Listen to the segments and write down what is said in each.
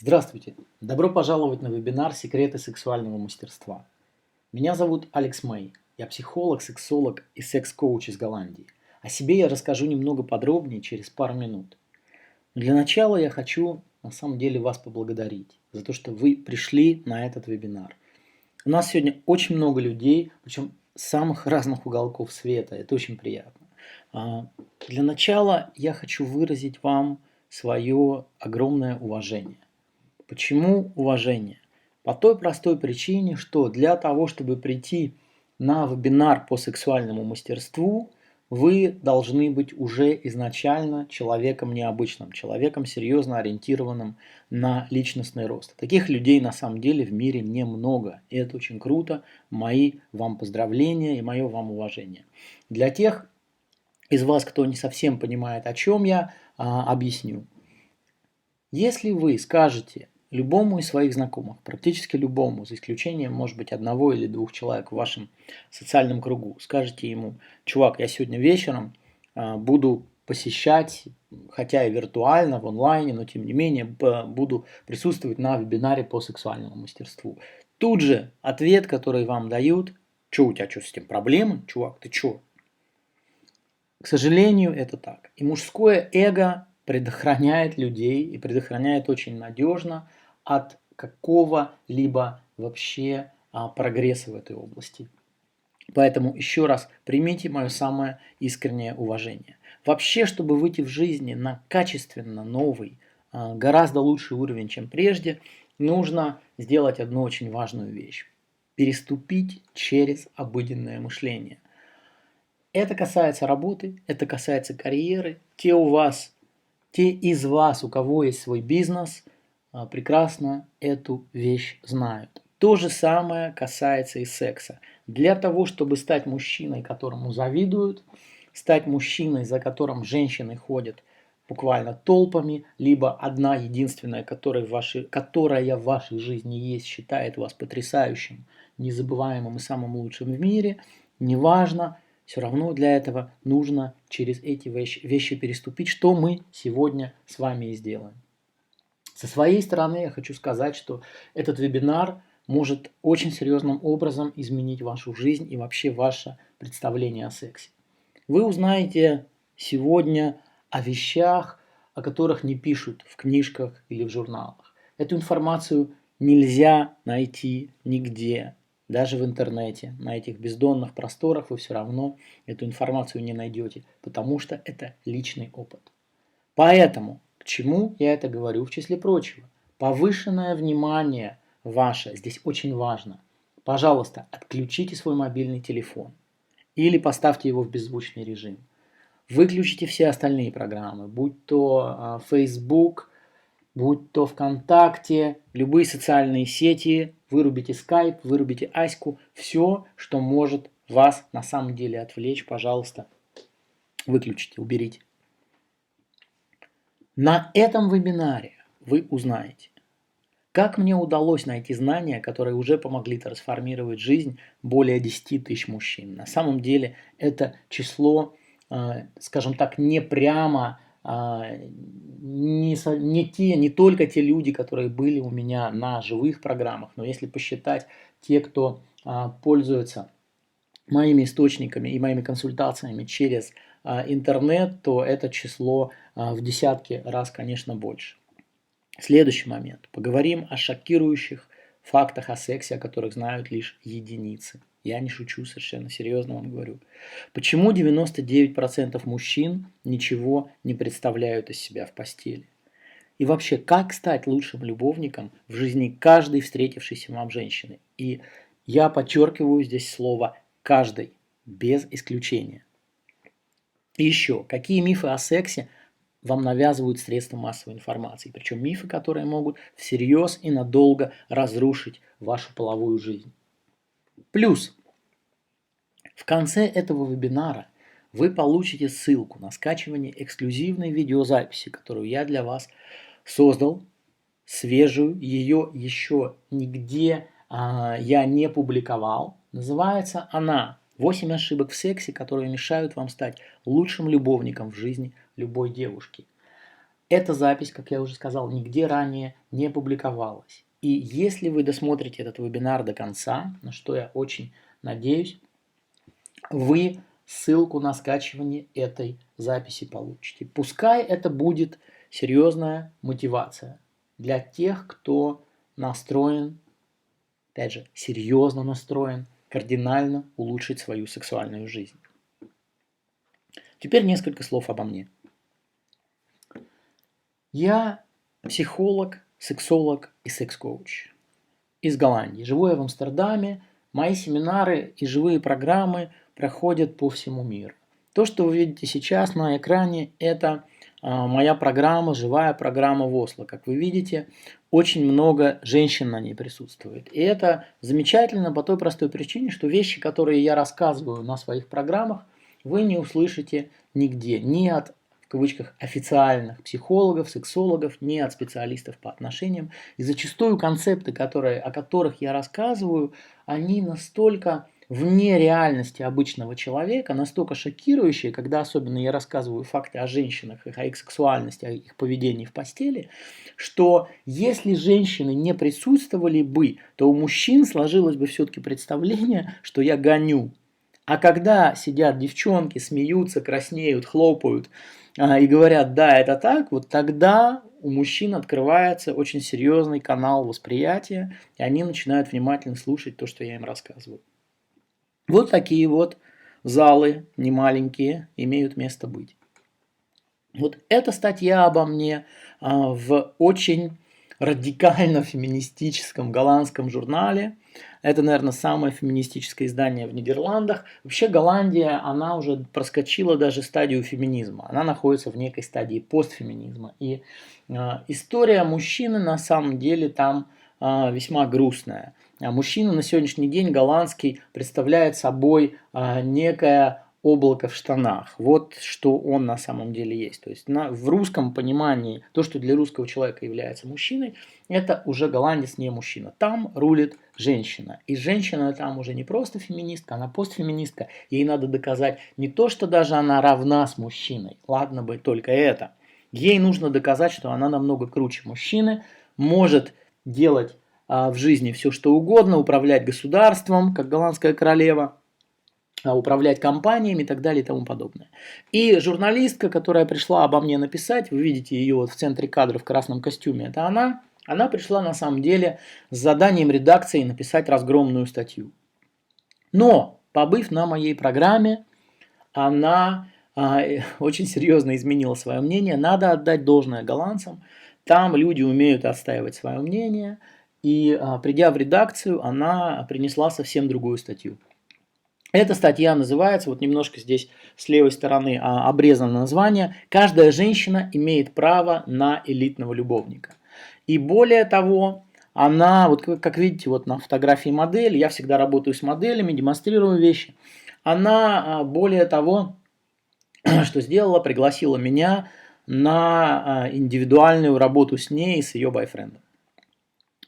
Здравствуйте! Добро пожаловать на вебинар «Секреты сексуального мастерства». Меня зовут Алекс Мэй. Я психолог, сексолог и секс-коуч из Голландии. О себе я расскажу немного подробнее через пару минут. Но для начала я хочу на самом деле вас поблагодарить за то, что вы пришли на этот вебинар. У нас сегодня очень много людей, причем с самых разных уголков света. Это очень приятно. Для начала я хочу выразить вам свое огромное уважение. Почему уважение? По той простой причине, что для того, чтобы прийти на вебинар по сексуальному мастерству, вы должны быть уже изначально человеком необычным, человеком серьезно ориентированным на личностный рост. Таких людей на самом деле в мире немного, и это очень круто. Мои вам поздравления и мое вам уважение. Для тех из вас, кто не совсем понимает, о чем я, объясню. Если вы скажете любому из своих знакомых, практически любому, за исключением, может быть, одного или двух человек в вашем социальном кругу, скажете ему: чувак, я сегодня вечером буду посещать, хотя и виртуально, в онлайне, но тем не менее буду присутствовать на вебинаре по сексуальному мастерству. Тут же ответ, который вам дают: что у тебя, что с этим проблемы, чувак, ты что? К сожалению, это так. И мужское эго предохраняет людей и предохраняет очень надежно от какого-либо вообще прогресса в этой области. Поэтому еще раз примите мое самое искреннее уважение. Вообще, чтобы выйти в жизни на качественно новый, гораздо лучший уровень, чем прежде, нужно сделать одну очень важную вещь. Переступить через обыденное мышление. Это касается работы, это касается карьеры. Те из вас, у кого есть свой бизнес, прекрасно эту вещь знают. То же самое касается и секса. Для того, чтобы стать мужчиной, которому завидуют, стать мужчиной, за которым женщины ходят буквально толпами, либо одна единственная, которая в вашей жизни есть, считает вас потрясающим, незабываемым и самым лучшим в мире, неважно, все равно для этого нужно через эти вещи переступить, что мы сегодня с вами и сделаем. Со своей стороны я хочу сказать, что этот вебинар может очень серьезным образом изменить вашу жизнь и вообще ваше представление о сексе. Вы узнаете сегодня о вещах, о которых не пишут в книжках или в журналах. Эту информацию нельзя найти нигде. Даже в интернете, на этих бездонных просторах вы все равно эту информацию не найдете, потому что это личный опыт. Поэтому, к чему я это говорю, в числе прочего? Повышенное внимание ваше здесь очень важно. Пожалуйста, отключите свой мобильный телефон или поставьте его в беззвучный режим. Выключите все остальные программы, будь то Facebook, будь то ВКонтакте, любые социальные сети, вырубите Skype, вырубите Аську, все, что может вас на самом деле отвлечь, пожалуйста, выключите, уберите. На этом вебинаре вы узнаете, как мне удалось найти знания, которые уже помогли трансформировать жизнь более 10 тысяч мужчин. На самом деле это число, скажем так, не прямо, не только те люди, которые были у меня на живых программах, но если посчитать те, кто пользуется моими источниками и моими консультациями через интернет, то это число в десятки раз, конечно, больше. Следующий момент. Поговорим о шокирующих фактах о сексе, о которых знают лишь единицы. Я не шучу, совершенно серьезно вам говорю. Почему 99% мужчин ничего не представляют из себя в постели? И вообще, как стать лучшим любовником в жизни каждой встретившейся вам женщины? И я подчеркиваю здесь слово «каждой», без исключения. И еще, какие мифы о сексе вам навязывают средства массовой информации, причем мифы, которые могут всерьез и надолго разрушить вашу половую жизнь. Плюс, в конце этого вебинара вы получите ссылку на скачивание эксклюзивной видеозаписи, которую я для вас создал, свежую, ее еще нигде я не публиковал. Называется она «8 ошибок в сексе, которые мешают вам стать лучшим любовником в жизни любой девушки». Эта запись, как я уже сказал, нигде ранее не публиковалась. И если вы досмотрите этот вебинар до конца, на что я очень надеюсь, вы ссылку на скачивание этой записи получите. Пускай это будет серьезная мотивация для тех, кто настроен, опять же, серьезно настроен, кардинально улучшить свою сексуальную жизнь. Теперь несколько слов обо мне. Я психолог, сексолог и секс-коуч из Голландии. Живу я в Амстердаме. Мои семинары и живые программы проходят по всему миру. То, что вы видите сейчас на экране, это моя программа, живая программа в Осло. Как вы видите, очень много женщин на ней присутствует. И это замечательно по той простой причине, что вещи, которые я рассказываю на своих программах, вы не услышите нигде, ни от, в кавычках, официальных психологов, сексологов, ни от специалистов по отношениям. И зачастую концепты, о которых я рассказываю, они настолько вне реальности обычного человека, настолько шокирующие, когда особенно я рассказываю факты о женщинах, о их сексуальности, о их поведении в постели, что если женщины не присутствовали бы, то у мужчин сложилось бы все-таки представление, что я гоню. А когда сидят девчонки, смеются, краснеют, хлопают и говорят, да, это так, вот тогда у мужчин открывается очень серьезный канал восприятия, и они начинают внимательно слушать то, что я им рассказываю. Вот такие вот залы, немаленькие, имеют место быть. Вот эта статья обо мне в очень радикально феминистическом голландском журнале. Это, наверное, самое феминистическое издание в Нидерландах. Вообще Голландия, она уже проскочила даже стадию феминизма. Она находится в некой стадии постфеминизма. И история мужчины на самом деле там весьма грустная. Мужчина на сегодняшний день голландский представляет собой некое облако в штанах. Вот что он на самом деле есть. То есть в русском понимании то, что для русского человека является мужчиной, это уже голландец не мужчина. Там рулит женщина. И женщина там уже не просто феминистка, она постфеминистка. Ей надо доказать не то, что даже она равна с мужчиной. Ладно бы только это. Ей нужно доказать, что она намного круче мужчины, может делать в жизни все, что угодно, управлять государством, как голландская королева, управлять компаниями и так далее и тому подобное. И журналистка, которая пришла обо мне написать, вы видите ее вот в центре кадра в красном костюме, это она пришла на самом деле с заданием редакции написать разгромную статью. Но, побыв на моей программе, она очень серьезно изменила свое мнение. Надо отдать должное голландцам. Там люди умеют отстаивать свое мнение. И придя в редакцию, она принесла совсем другую статью. Эта статья называется, вот немножко здесь с левой стороны обрезано название, «Каждая женщина имеет право на элитного любовника». И более того, она, вот как видите, вот на фотографии модель, я всегда работаю с моделями, демонстрирую вещи. Она, более того, что сделала, пригласила меня на индивидуальную работу с ней и с ее бойфрендом.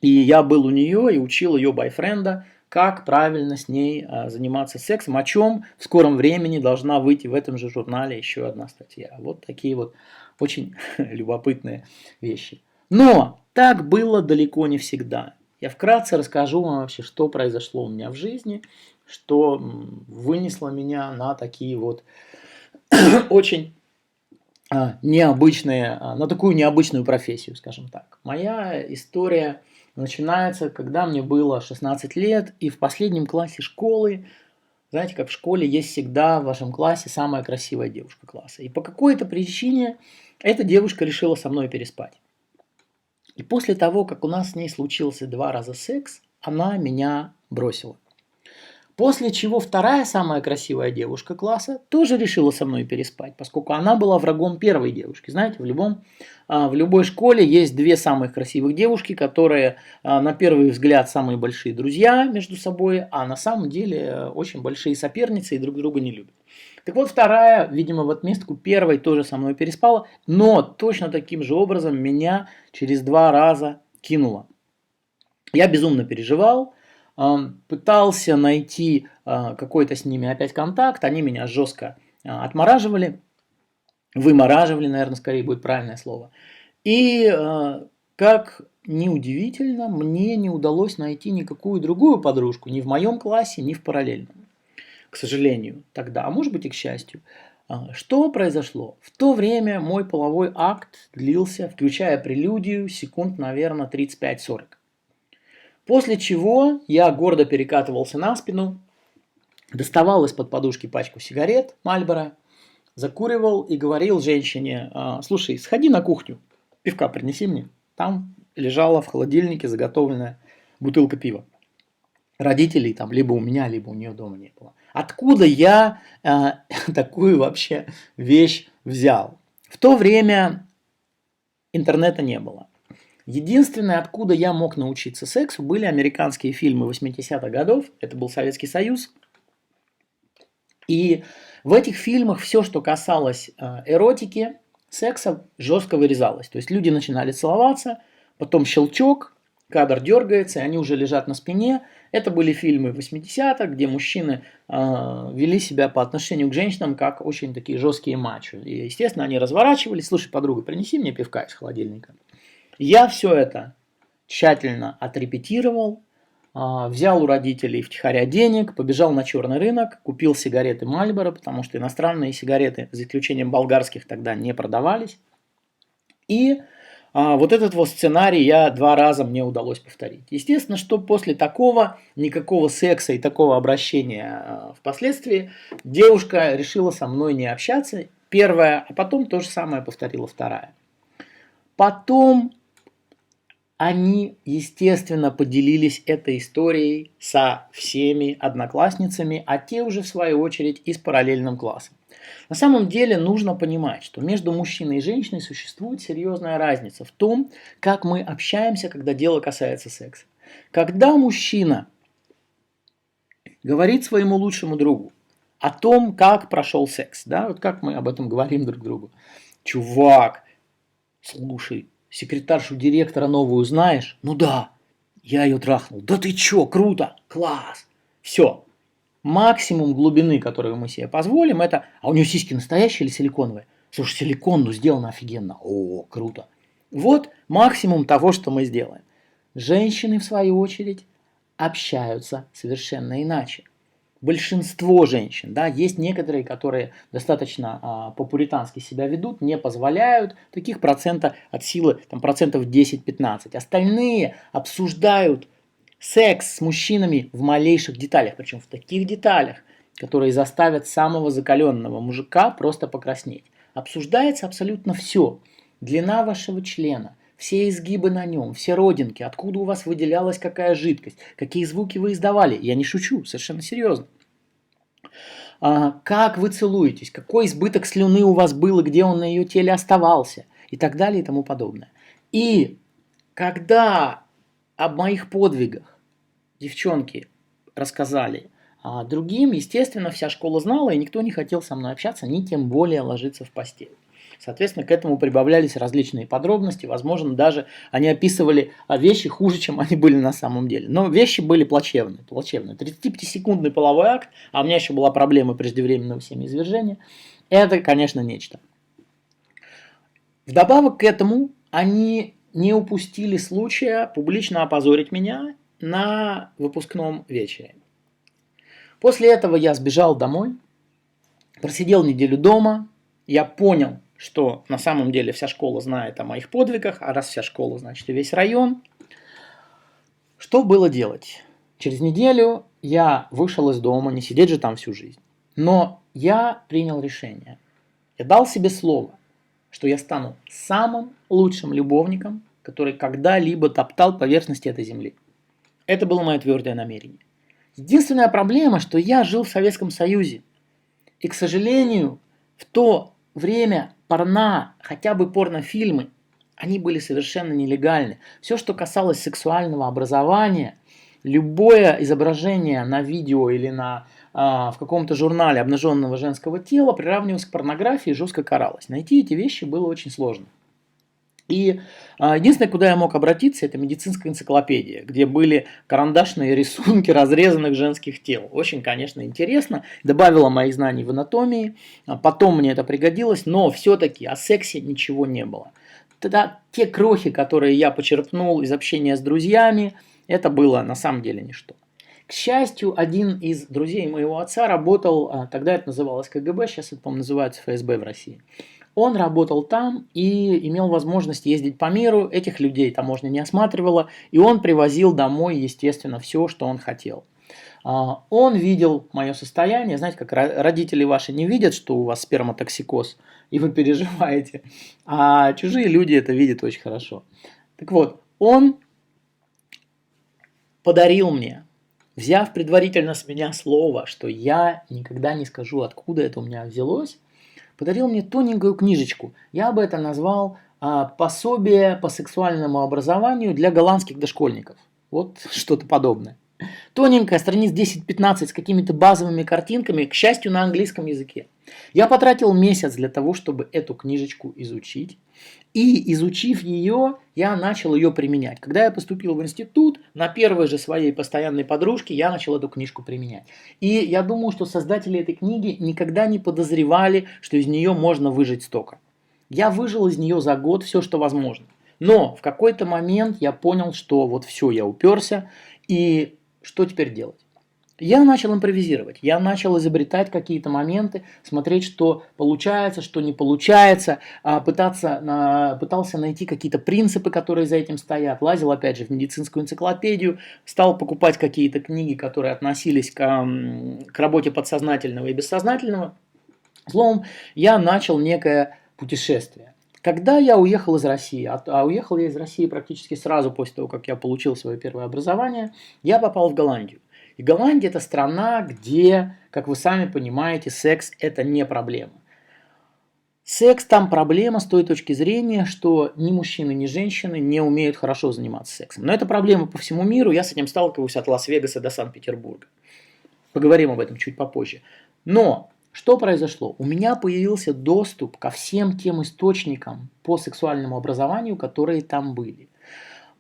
И я был у нее и учил ее бойфренда, как правильно с ней заниматься сексом, о чем в скором времени должна выйти в этом же журнале еще одна статья. Вот такие вот очень любопытные вещи. Но так было далеко не всегда. Я вкратце расскажу вам вообще, что произошло у меня в жизни, что вынесло меня на такие вот очень необычные, на такую необычную профессию, скажем так. Моя история начинается, когда мне было 16 лет, и в последнем классе школы, знаете, как в школе есть всегда в вашем классе самая красивая девушка класса. И по какой-то причине эта девушка решила со мной переспать. И после того, как у нас с ней случился 2 раза секс, она меня бросила. После чего вторая самая красивая девушка класса тоже решила со мной переспать, поскольку она была врагом первой девушки. Знаете, в любой школе есть 2 самых красивых девушки, которые на первый взгляд самые большие друзья между собой, а на самом деле очень большие соперницы и друг друга не любят. Так вот, вторая, видимо, в отместку первой тоже со мной переспала, но точно таким же образом меня через 2 раза кинула. Я безумно переживал. Пытался найти какой-то с ними опять контакт, они меня жестко отмораживали. Вымораживали, наверное, скорее будет правильное слово. И, как ни удивительно, мне не удалось найти никакую другую подружку ни в моем классе, ни в параллельном. К сожалению, тогда, а может быть и к счастью. Что произошло? В то время мой половой акт длился, включая прелюдию, секунд, наверное, 35-40. После чего я гордо перекатывался на спину, доставал из-под подушки пачку сигарет Мальборо, закуривал и говорил женщине: слушай, сходи на кухню, пивка принеси мне. Там лежала в холодильнике заготовленная бутылка пива. Родителей там либо у меня, либо у нее дома не было. Откуда я такую вообще вещь взял? В то время интернета не было. Единственное, откуда я мог научиться сексу, были американские фильмы 80-х годов. Это был Советский Союз. И в этих фильмах все, что касалось эротики, секса, жестко вырезалось. То есть люди начинали целоваться, потом щелчок, кадр дергается, и они уже лежат на спине. Это были фильмы 80-х, где мужчины вели себя по отношению к женщинам как очень такие жесткие мачо. И, естественно, они разворачивались. Слушай, подруга, принеси мне пивка из холодильника. Я все это тщательно отрепетировал, взял у родителей втихаря денег, побежал на черный рынок, купил сигареты Мальборо, потому что иностранные сигареты, за исключением болгарских, тогда не продавались. И вот этот вот сценарий я 2 раза мне удалось повторить. Естественно, что после такого никакого секса и такого обращения впоследствии девушка решила со мной не общаться, первая, а потом то же самое повторила вторая. Потом они, естественно, поделились этой историей со всеми одноклассницами, а те уже, в свою очередь, и с параллельным классом. На самом деле нужно понимать, что между мужчиной и женщиной существует серьезная разница в том, как мы общаемся, когда дело касается секса. Когда мужчина говорит своему лучшему другу о том, как прошел секс, да, вот как мы об этом говорим друг другу. Чувак, слушай, секретаршу директора новую знаешь? Ну да, я ее трахнул. Да ты чё, круто, класс. Все. Максимум глубины, которую мы себе позволим, это... А у нее сиськи настоящие или силиконовые? Слушай, силикон, ну сделано офигенно. О, круто. Вот максимум того, что мы сделаем. Женщины, в свою очередь, общаются совершенно иначе. Большинство женщин, да, есть некоторые, которые достаточно по-пуритански себя ведут, не позволяют, таких процентов от силы, там, процентов 10-15. Остальные обсуждают секс с мужчинами в малейших деталях, причем в таких деталях, которые заставят самого закаленного мужика просто покраснеть. Обсуждается абсолютно все. Длина вашего члена, все изгибы на нем, все родинки, откуда у вас выделялась какая жидкость, какие звуки вы издавали. Я не шучу, совершенно серьезно. Как вы целуетесь, какой избыток слюны у вас был, и где он на ее теле оставался, и так далее и тому подобное. И когда об моих подвигах девчонки рассказали другим, естественно, вся школа знала, и никто не хотел со мной общаться, ни тем более ложиться в постель. Соответственно, к этому прибавлялись различные подробности, возможно, даже они описывали вещи хуже, чем они были на самом деле. Но вещи были плачевные. 35-секундный половой акт, а у меня еще была проблема преждевременного семяизвержения, это, конечно, нечто. Вдобавок к этому, они не упустили случая публично опозорить меня на выпускном вечере. После этого я сбежал домой, просидел неделю дома, я понял, что на самом деле вся школа знает о моих подвигах, а раз вся школа, значит и весь район. Что было делать? Через неделю я вышел из дома, не сидеть же там всю жизнь. Но я принял решение. Я дал себе слово, что я стану самым лучшим любовником, который когда-либо топтал поверхности этой земли. Это было мое твердое намерение. Единственная проблема, что я жил в Советском Союзе. И, к сожалению, в то время хотя бы порнофильмы, они были совершенно нелегальны. Все, что касалось сексуального образования, любое изображение на видео или в каком-то журнале обнаженного женского тела приравнивалось к порнографии и жестко каралось. Найти эти вещи было очень сложно. И единственное, куда я мог обратиться, это медицинская энциклопедия, где были карандашные рисунки разрезанных женских тел. Очень, конечно, интересно. Добавила моих знаний в анатомии. Потом мне это пригодилось, но все-таки о сексе ничего не было. Тогда те крохи, которые я почерпнул из общения с друзьями, это было на самом деле ничто. К счастью, один из друзей моего отца работал, тогда это называлось КГБ, сейчас это, по-моему, называется ФСБ в России. Он работал там и имел возможность ездить по миру, этих людей таможня не осматривала, и он привозил домой, естественно, все, что он хотел. Он видел мое состояние, знаете, как родители ваши не видят, что у вас сперматоксикоз, и вы переживаете, а чужие люди это видят очень хорошо. Так вот, он подарил мне, взяв предварительно с меня слово, что я никогда не скажу, откуда это у меня взялось, подарил мне тоненькую книжечку. Я бы это назвал пособие по сексуальному образованию для голландских дошкольников. Вот что-то подобное. Тоненькая, страниц 10-15 с какими-то базовыми картинками, к счастью, на английском языке. Я потратил месяц для того, чтобы эту книжечку изучить. И изучив ее, я начал ее применять. Когда я поступил в институт, на первой же своей постоянной подружке я начал эту книжку применять. И я думаю, что создатели этой книги никогда не подозревали, что из нее можно выжать столько. Я выжил из нее за год все, что возможно. Но в какой-то момент я понял, что вот все, я уперся, и что теперь делать? Я начал импровизировать, я начал изобретать какие-то моменты, смотреть, что получается, что не получается, пытался найти какие-то принципы, которые за этим стоят, лазил опять же в медицинскую энциклопедию, стал покупать какие-то книги, которые относились к работе подсознательного и бессознательного. Словом, я начал некое путешествие. Когда я уехал из России, а уехал я из России практически сразу после того, как я получил свое первое образование, я попал в Голландию. И Голландия – это страна, где, как вы сами понимаете, секс – это не проблема. Секс там проблема с той точки зрения, что ни мужчины, ни женщины не умеют хорошо заниматься сексом. Но это проблема по всему миру, я с этим сталкиваюсь от Лас-Вегаса до Санкт-Петербурга. Поговорим об этом чуть попозже. Но что произошло? У меня появился доступ ко всем тем источникам по сексуальному образованию, которые там были.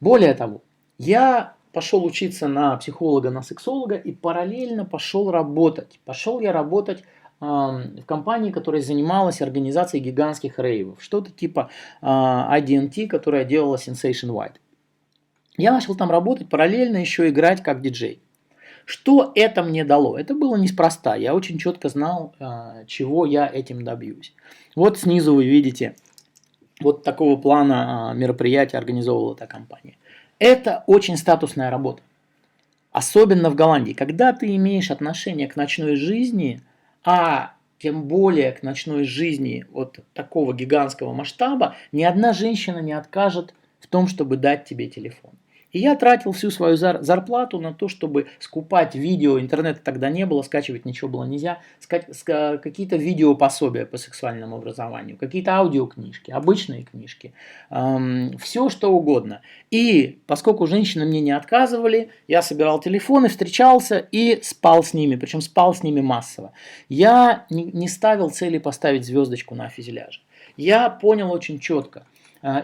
Более того, я пошел учиться на психолога, на сексолога и параллельно пошел работать. Пошел я работать в компании, которая занималась организацией гигантских рейвов. Что-то типа IDT, которая делала Sensation White. Я начал там работать, параллельно еще играть как диджей. Что это мне дало? Это было неспроста. Я очень четко знал, чего я этим добьюсь. Вот снизу вы видите, вот такого плана мероприятия организовывала эта компания. Это очень статусная работа. Особенно в Голландии. Когда ты имеешь отношение к ночной жизни, а тем более к ночной жизни вот такого гигантского масштаба, ни одна женщина не откажет в том, чтобы дать тебе телефон. И я тратил всю свою зарплату на то, чтобы скупать видео, интернета тогда не было, скачивать ничего было нельзя, какие-то видеопособия по сексуальному образованию, какие-то аудиокнижки, обычные книжки, все что угодно. И поскольку женщины мне не отказывали, я собирал телефоны, встречался и спал с ними, причем спал с ними массово. Я не ставил цели поставить звездочку на фюзеляже. Я понял очень четко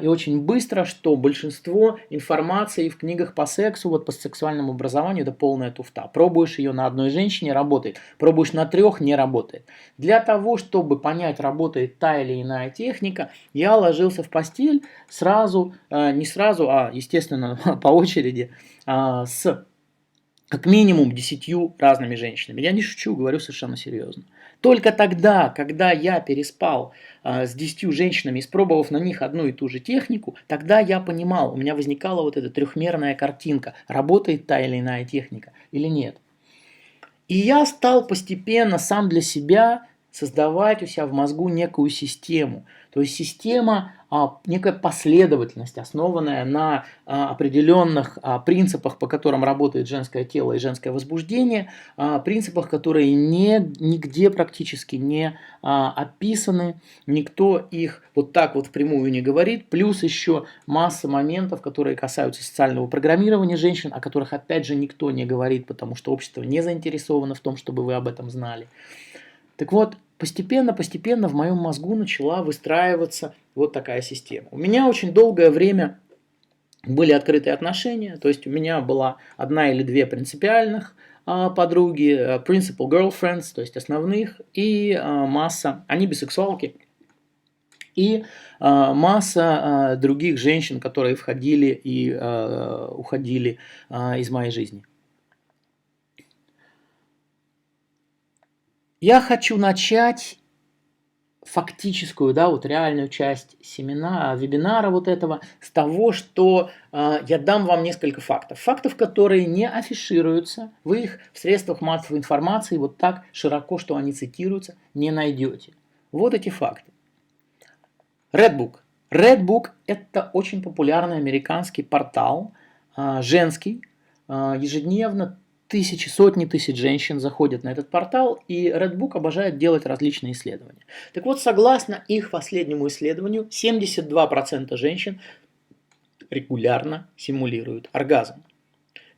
и очень быстро, что большинство информации в книгах по сексу, вот по сексуальному образованию, это полная туфта. Пробуешь ее на одной женщине – работает, пробуешь на 3 – не работает. Для того, чтобы понять, работает та или иная техника, я ложился в постель сразу, не сразу, а естественно по очереди, с как минимум 10 разными женщинами. Я не шучу, говорю совершенно серьезно. Только тогда, когда я переспал с 10 женщинами, испробовав на них одну и ту же технику, тогда я понимал, у меня возникала вот эта трехмерная картинка, работает та или иная техника или нет. И я стал постепенно сам для себя создавать у себя в мозгу некую систему. То есть система, некая последовательность, основанная на определенных принципах, по которым работает женское тело и женское возбуждение, принципах, которые нигде практически не описаны, никто их вот так вот впрямую не говорит, плюс еще масса моментов, которые касаются социального программирования женщин, о которых опять же никто не говорит, потому что общество не заинтересовано в том, чтобы вы об этом знали. Так вот, постепенно в моем мозгу начала выстраиваться вот такая система. У меня очень долгое время были открытые отношения, то есть у меня была одна или две принципиальных подруги, principal girlfriends, то есть основных, и масса, они бисексуалки, и масса других женщин, которые входили и уходили из моей жизни. Я хочу начать фактическую, да, вот реальную часть вебинара вот этого с того, что я дам вам несколько фактов. Фактов, которые не афишируются, вы их в средствах массовой информации вот так широко, что они цитируются, не найдете. Вот эти факты. Redbook. Redbook – это очень популярный американский портал, женский, ежедневно сотни тысяч женщин заходят на этот портал, и Redbook обожает делать различные исследования. Так вот, согласно их последнему исследованию, 72% женщин регулярно симулируют оргазм.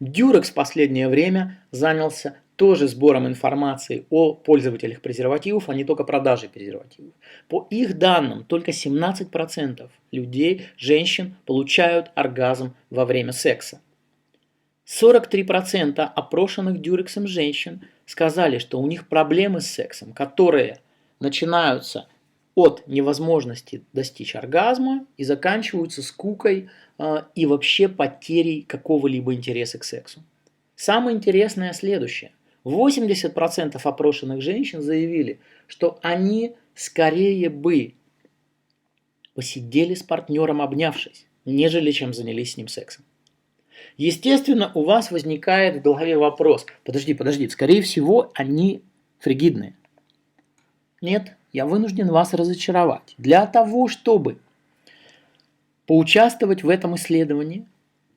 Durex в последнее время занялся тоже сбором информации о пользователях презервативов, а не только продажей презервативов. По их данным, только 17% людей, женщин, получают оргазм во время секса. 43% опрошенных Дюрексом женщин сказали, что у них проблемы с сексом, которые начинаются от невозможности достичь оргазма и заканчиваются скукой и вообще потерей какого-либо интереса к сексу. Самое интересное следующее. 80% опрошенных женщин заявили, что они скорее бы посидели с партнером, обнявшись, нежели чем занялись с ним сексом. Естественно, у вас возникает в голове вопрос: подожди, скорее всего, они фригидные. Нет, я вынужден вас разочаровать. Для того, чтобы поучаствовать в этом исследовании,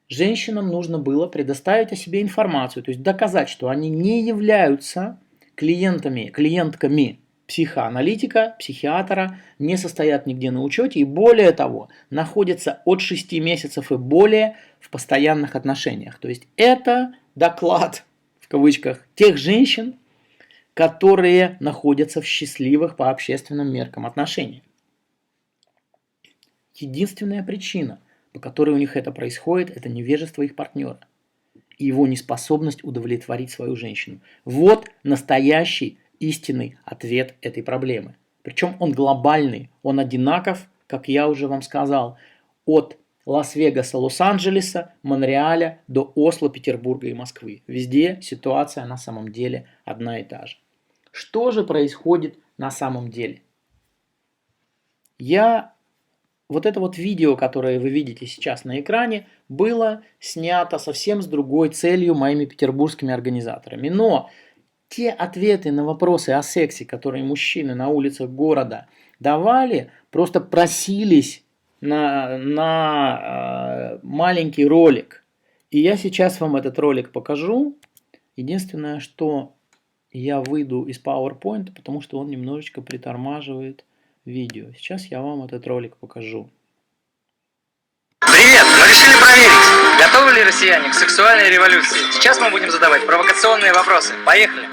женщинам нужно было предоставить о себе информацию, то есть доказать, что они не являются клиентками психоаналитика, психиатра, не состоят нигде на учете и, более того, находятся от 6 месяцев и более в постоянных отношениях. То есть это доклад, в кавычках, тех женщин, которые находятся в счастливых по общественным меркам отношениях. Единственная причина, по которой у них это происходит, это невежество их партнера и его неспособность удовлетворить свою женщину. Вот настоящий истинный ответ этой проблемы. Причем он глобальный, он одинаков, как я уже вам сказал, от Лас-Вегаса, Лос-Анджелеса, Монреаля до Осло, Петербурга и Москвы. Везде ситуация на самом деле одна и та же. Что же происходит на самом деле? Вот это вот видео, которое вы видите сейчас на экране, было снято совсем с другой целью моими петербургскими организаторами. Но те ответы на вопросы о сексе, которые мужчины на улицах города давали, просто просились на маленький ролик. И я сейчас вам этот ролик покажу. Единственное, что я выйду из PowerPoint, потому что он немножечко притормаживает видео. Сейчас я вам этот ролик покажу. Привет! Мы решили проверить, готовы ли россияне к сексуальной революции. Сейчас мы будем задавать провокационные вопросы. Поехали!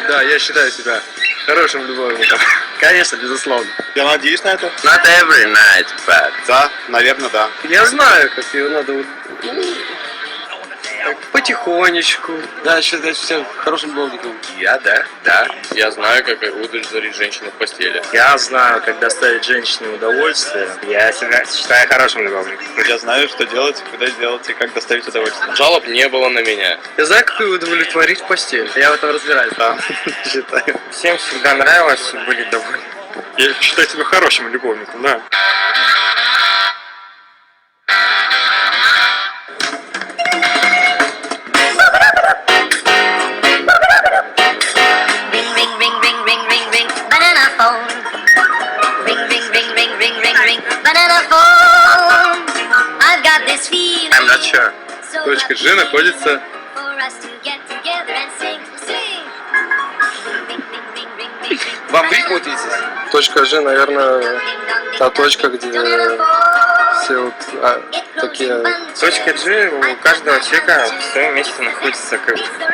Да, я считаю себя хорошим любовником. Конечно, безусловно. Я надеюсь на это. Not every night, but... Да, наверное, да. Я знаю, как ее надо потихонечку. Да, я считаю себя хорошим любовником. Да. Я знаю, как удовлетворить женщину в постели. Я знаю, как доставить женщине удовольствие. Я себя считаю хорошим любовником. Я знаю, что делать, когда сделать и как доставить удовольствие. Жалоб не было на меня. Я знаю, как ее удовлетворить в постели. Я в этом разбираюсь. Да, считаю. Всем всегда нравилось, были довольны. Я считаю себя хорошим любовником, да. I'm not sure. Точка G находится... Вам выкрутитесь? Точка G, наверное, та точка, где все вот такие... Точка G у каждого человека в своем месте находится как женщина.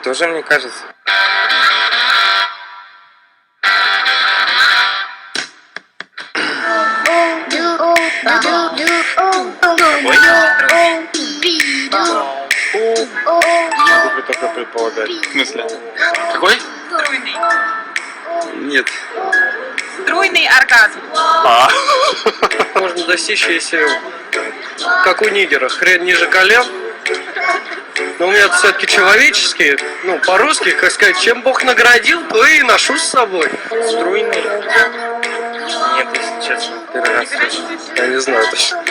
Тоже мне кажется. Вы только предполагать. В смысле? Какой? Нет. Струйный оргазм. Можно достичь, если как у нигера, хрен ниже колен. Но у меня все-таки человеческий, ну, по-русски, как сказать, чем Бог наградил, то и ношу с собой. Струйный? Нет, если честно, первый раз слышу. Я не знаю точно.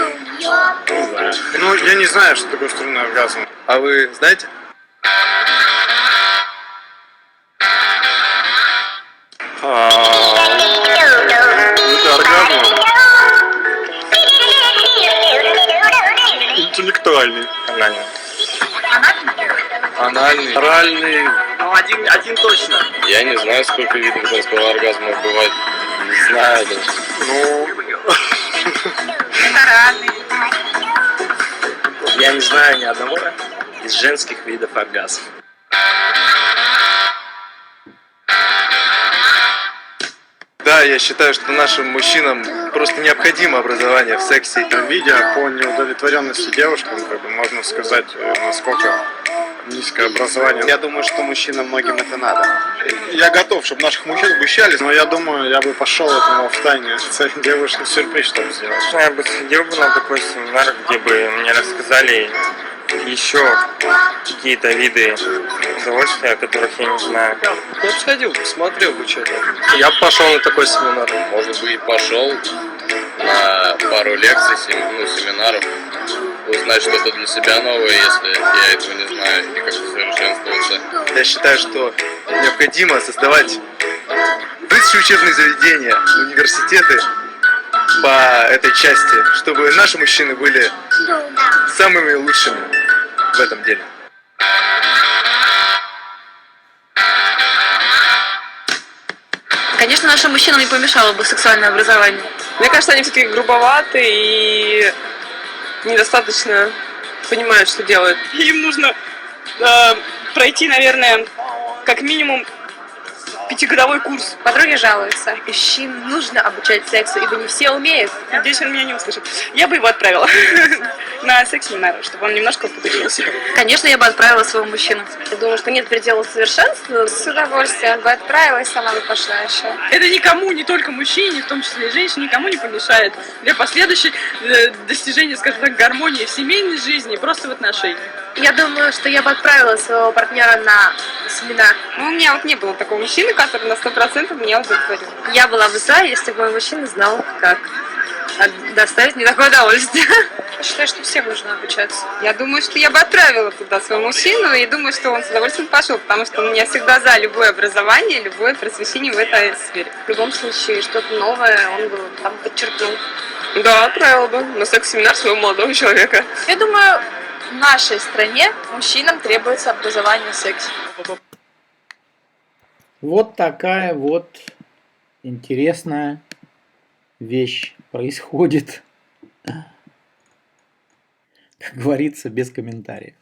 Ну, я не знаю, что такое струнный оргазм. А вы знаете? Это оргазм. Интеллектуальный. Анально. Анальный, оральный. Ну, один точно. Я не знаю, сколько видов женского оргазма бывает. Не знаю даже. Ну, Литеральный. Я не знаю ни одного из женских видов оргазма. Да, я считаю, что нашим мужчинам просто необходимо образование в сексе. видя по неудовлетворенности девушкам, как бы можно сказать, насколько низкое образование. Я думаю, что мужчинам многим это надо. Я готов, чтобы наших мужчин обещали, но я думаю, я бы пошел этому в тайне своей девушке сюрприз, чтобы сделать. Я бы сходил бы на такой семинар, где бы мне рассказали еще какие-то виды удовольствия, о которых я не знаю. Я бы сходил, посмотрел бы что-то. Я бы пошел на такой семинар. Может быть, пошел на пару лекций, семинаров, узнать что-то для себя новое, если я этого не знаю, и как совершенствоваться. Я считаю, что необходимо создавать высшие учебные заведения, университеты по этой части, чтобы наши мужчины были самыми лучшими в этом деле. Конечно, нашим мужчинам не помешало бы сексуальное образование. Мне кажется, они все-таки грубоваты и недостаточно понимают, что делают. Им нужно пройти, наверное, как минимум 5-годовой курс. Подруги жалуются. Мужчин нужно обучать сексу, ибо не все умеют. Надеюсь, он меня не услышит. Я бы его отправила на секс-семинар, чтобы он немножко подучился. Конечно, я бы отправила своего мужчину. Я думаю, что нет предела совершенству. С удовольствием бы отправила и сама бы пошла еще. Это никому, не только мужчине, в том числе и женщине, никому не помешает для последующей достижения, скажем так, гармонии в семейной жизни и просто в отношениях. Я думаю, что я бы отправила своего партнера на семинар. Ну, у меня вот не было такого мужчины, который на 100% меня удовлетворил. Я была бы за, если бы мой мужчина знал, как доставить мне такое удовольствие. Я считаю, что всем нужно обучаться. Я думаю, что я бы отправила туда своего мужчину, и думаю, что он с удовольствием пошел, потому что у меня всегда за любое образование, любое просвещение в этой сфере. В любом случае, что-то новое он бы там подчеркнул. Да, отправила бы на секс-семинар своего молодого человека. Я думаю, в нашей стране мужчинам требуется образование в сексе. Вот такая вот интересная вещь происходит. Как говорится, без комментариев.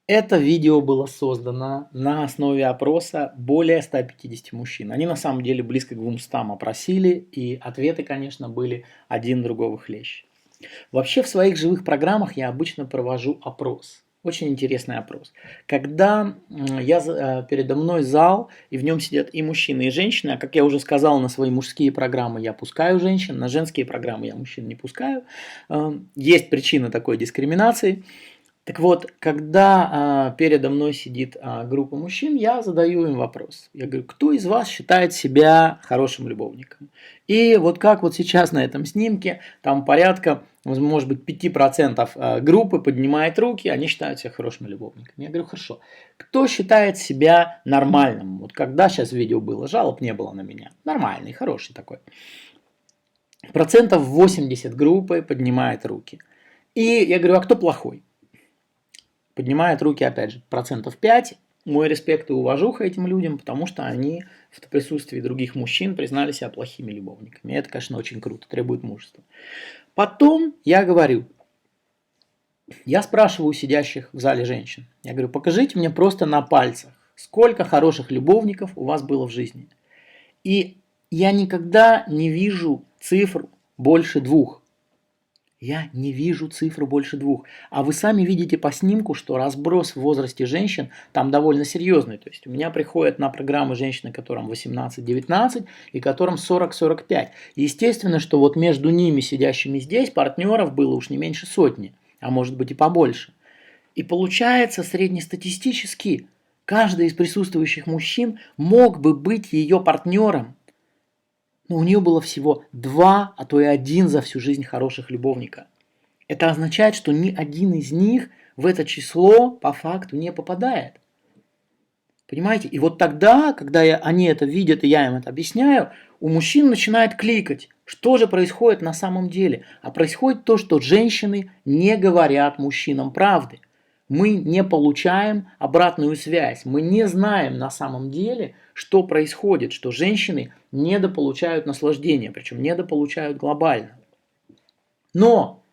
Это видео было создано на основе опроса более 150 мужчин. Они на самом деле близко к 200 опросили, и ответы, конечно, были один другого хлеще. Вообще в своих живых программах я обычно провожу опрос. Очень интересный опрос. Когда передо мной зал, и в нем сидят и мужчины, и женщины, а как я уже сказал, на свои мужские программы я пускаю женщин, на женские программы я мужчин не пускаю. Есть причина такой дискриминации. Так вот, когда передо мной сидит группа мужчин, я задаю им вопрос. Я говорю, кто из вас считает себя хорошим любовником? И вот как вот сейчас на этом снимке, там порядка, может быть, 5% группы поднимает руки, они считают себя хорошими любовниками. Я говорю, хорошо, кто считает себя нормальным? Вот когда сейчас видео было, жалоб не было на меня. Нормальный, хороший такой. 80% группы поднимает руки. И я говорю, а кто плохой? Поднимает руки, опять же, 5%, мой респект и уважуха этим людям, потому что они в присутствии других мужчин признали себя плохими любовниками. И это, конечно, очень круто, требует мужества. Потом я говорю, я спрашиваю сидящих в зале женщин, я говорю, покажите мне просто на пальцах, сколько хороших любовников у вас было в жизни. И я никогда не вижу цифру больше 2. Я не вижу цифру больше 2. А вы сами видите по снимку, что разброс в возрасте женщин там довольно серьезный. То есть у меня приходят на программы женщины, которым 18-19 и которым 40-45. Естественно, что вот между ними, сидящими здесь, партнеров было уж не меньше 100, а может быть и побольше. И получается, среднестатистически, каждый из присутствующих мужчин мог бы быть ее партнером. Но у нее было всего 2, а то и 1 за всю жизнь хороших любовника. Это означает, что ни один из них в это число по факту не попадает. Понимаете? И вот тогда, когда они это видят и я им это объясняю, у мужчин начинает кликать. Что же происходит на самом деле? А происходит то, что женщины не говорят мужчинам правды. Мы не получаем обратную связь. Мы не знаем на самом деле, что происходит, что женщины недополучают наслаждение, причем недополучают глобально. Но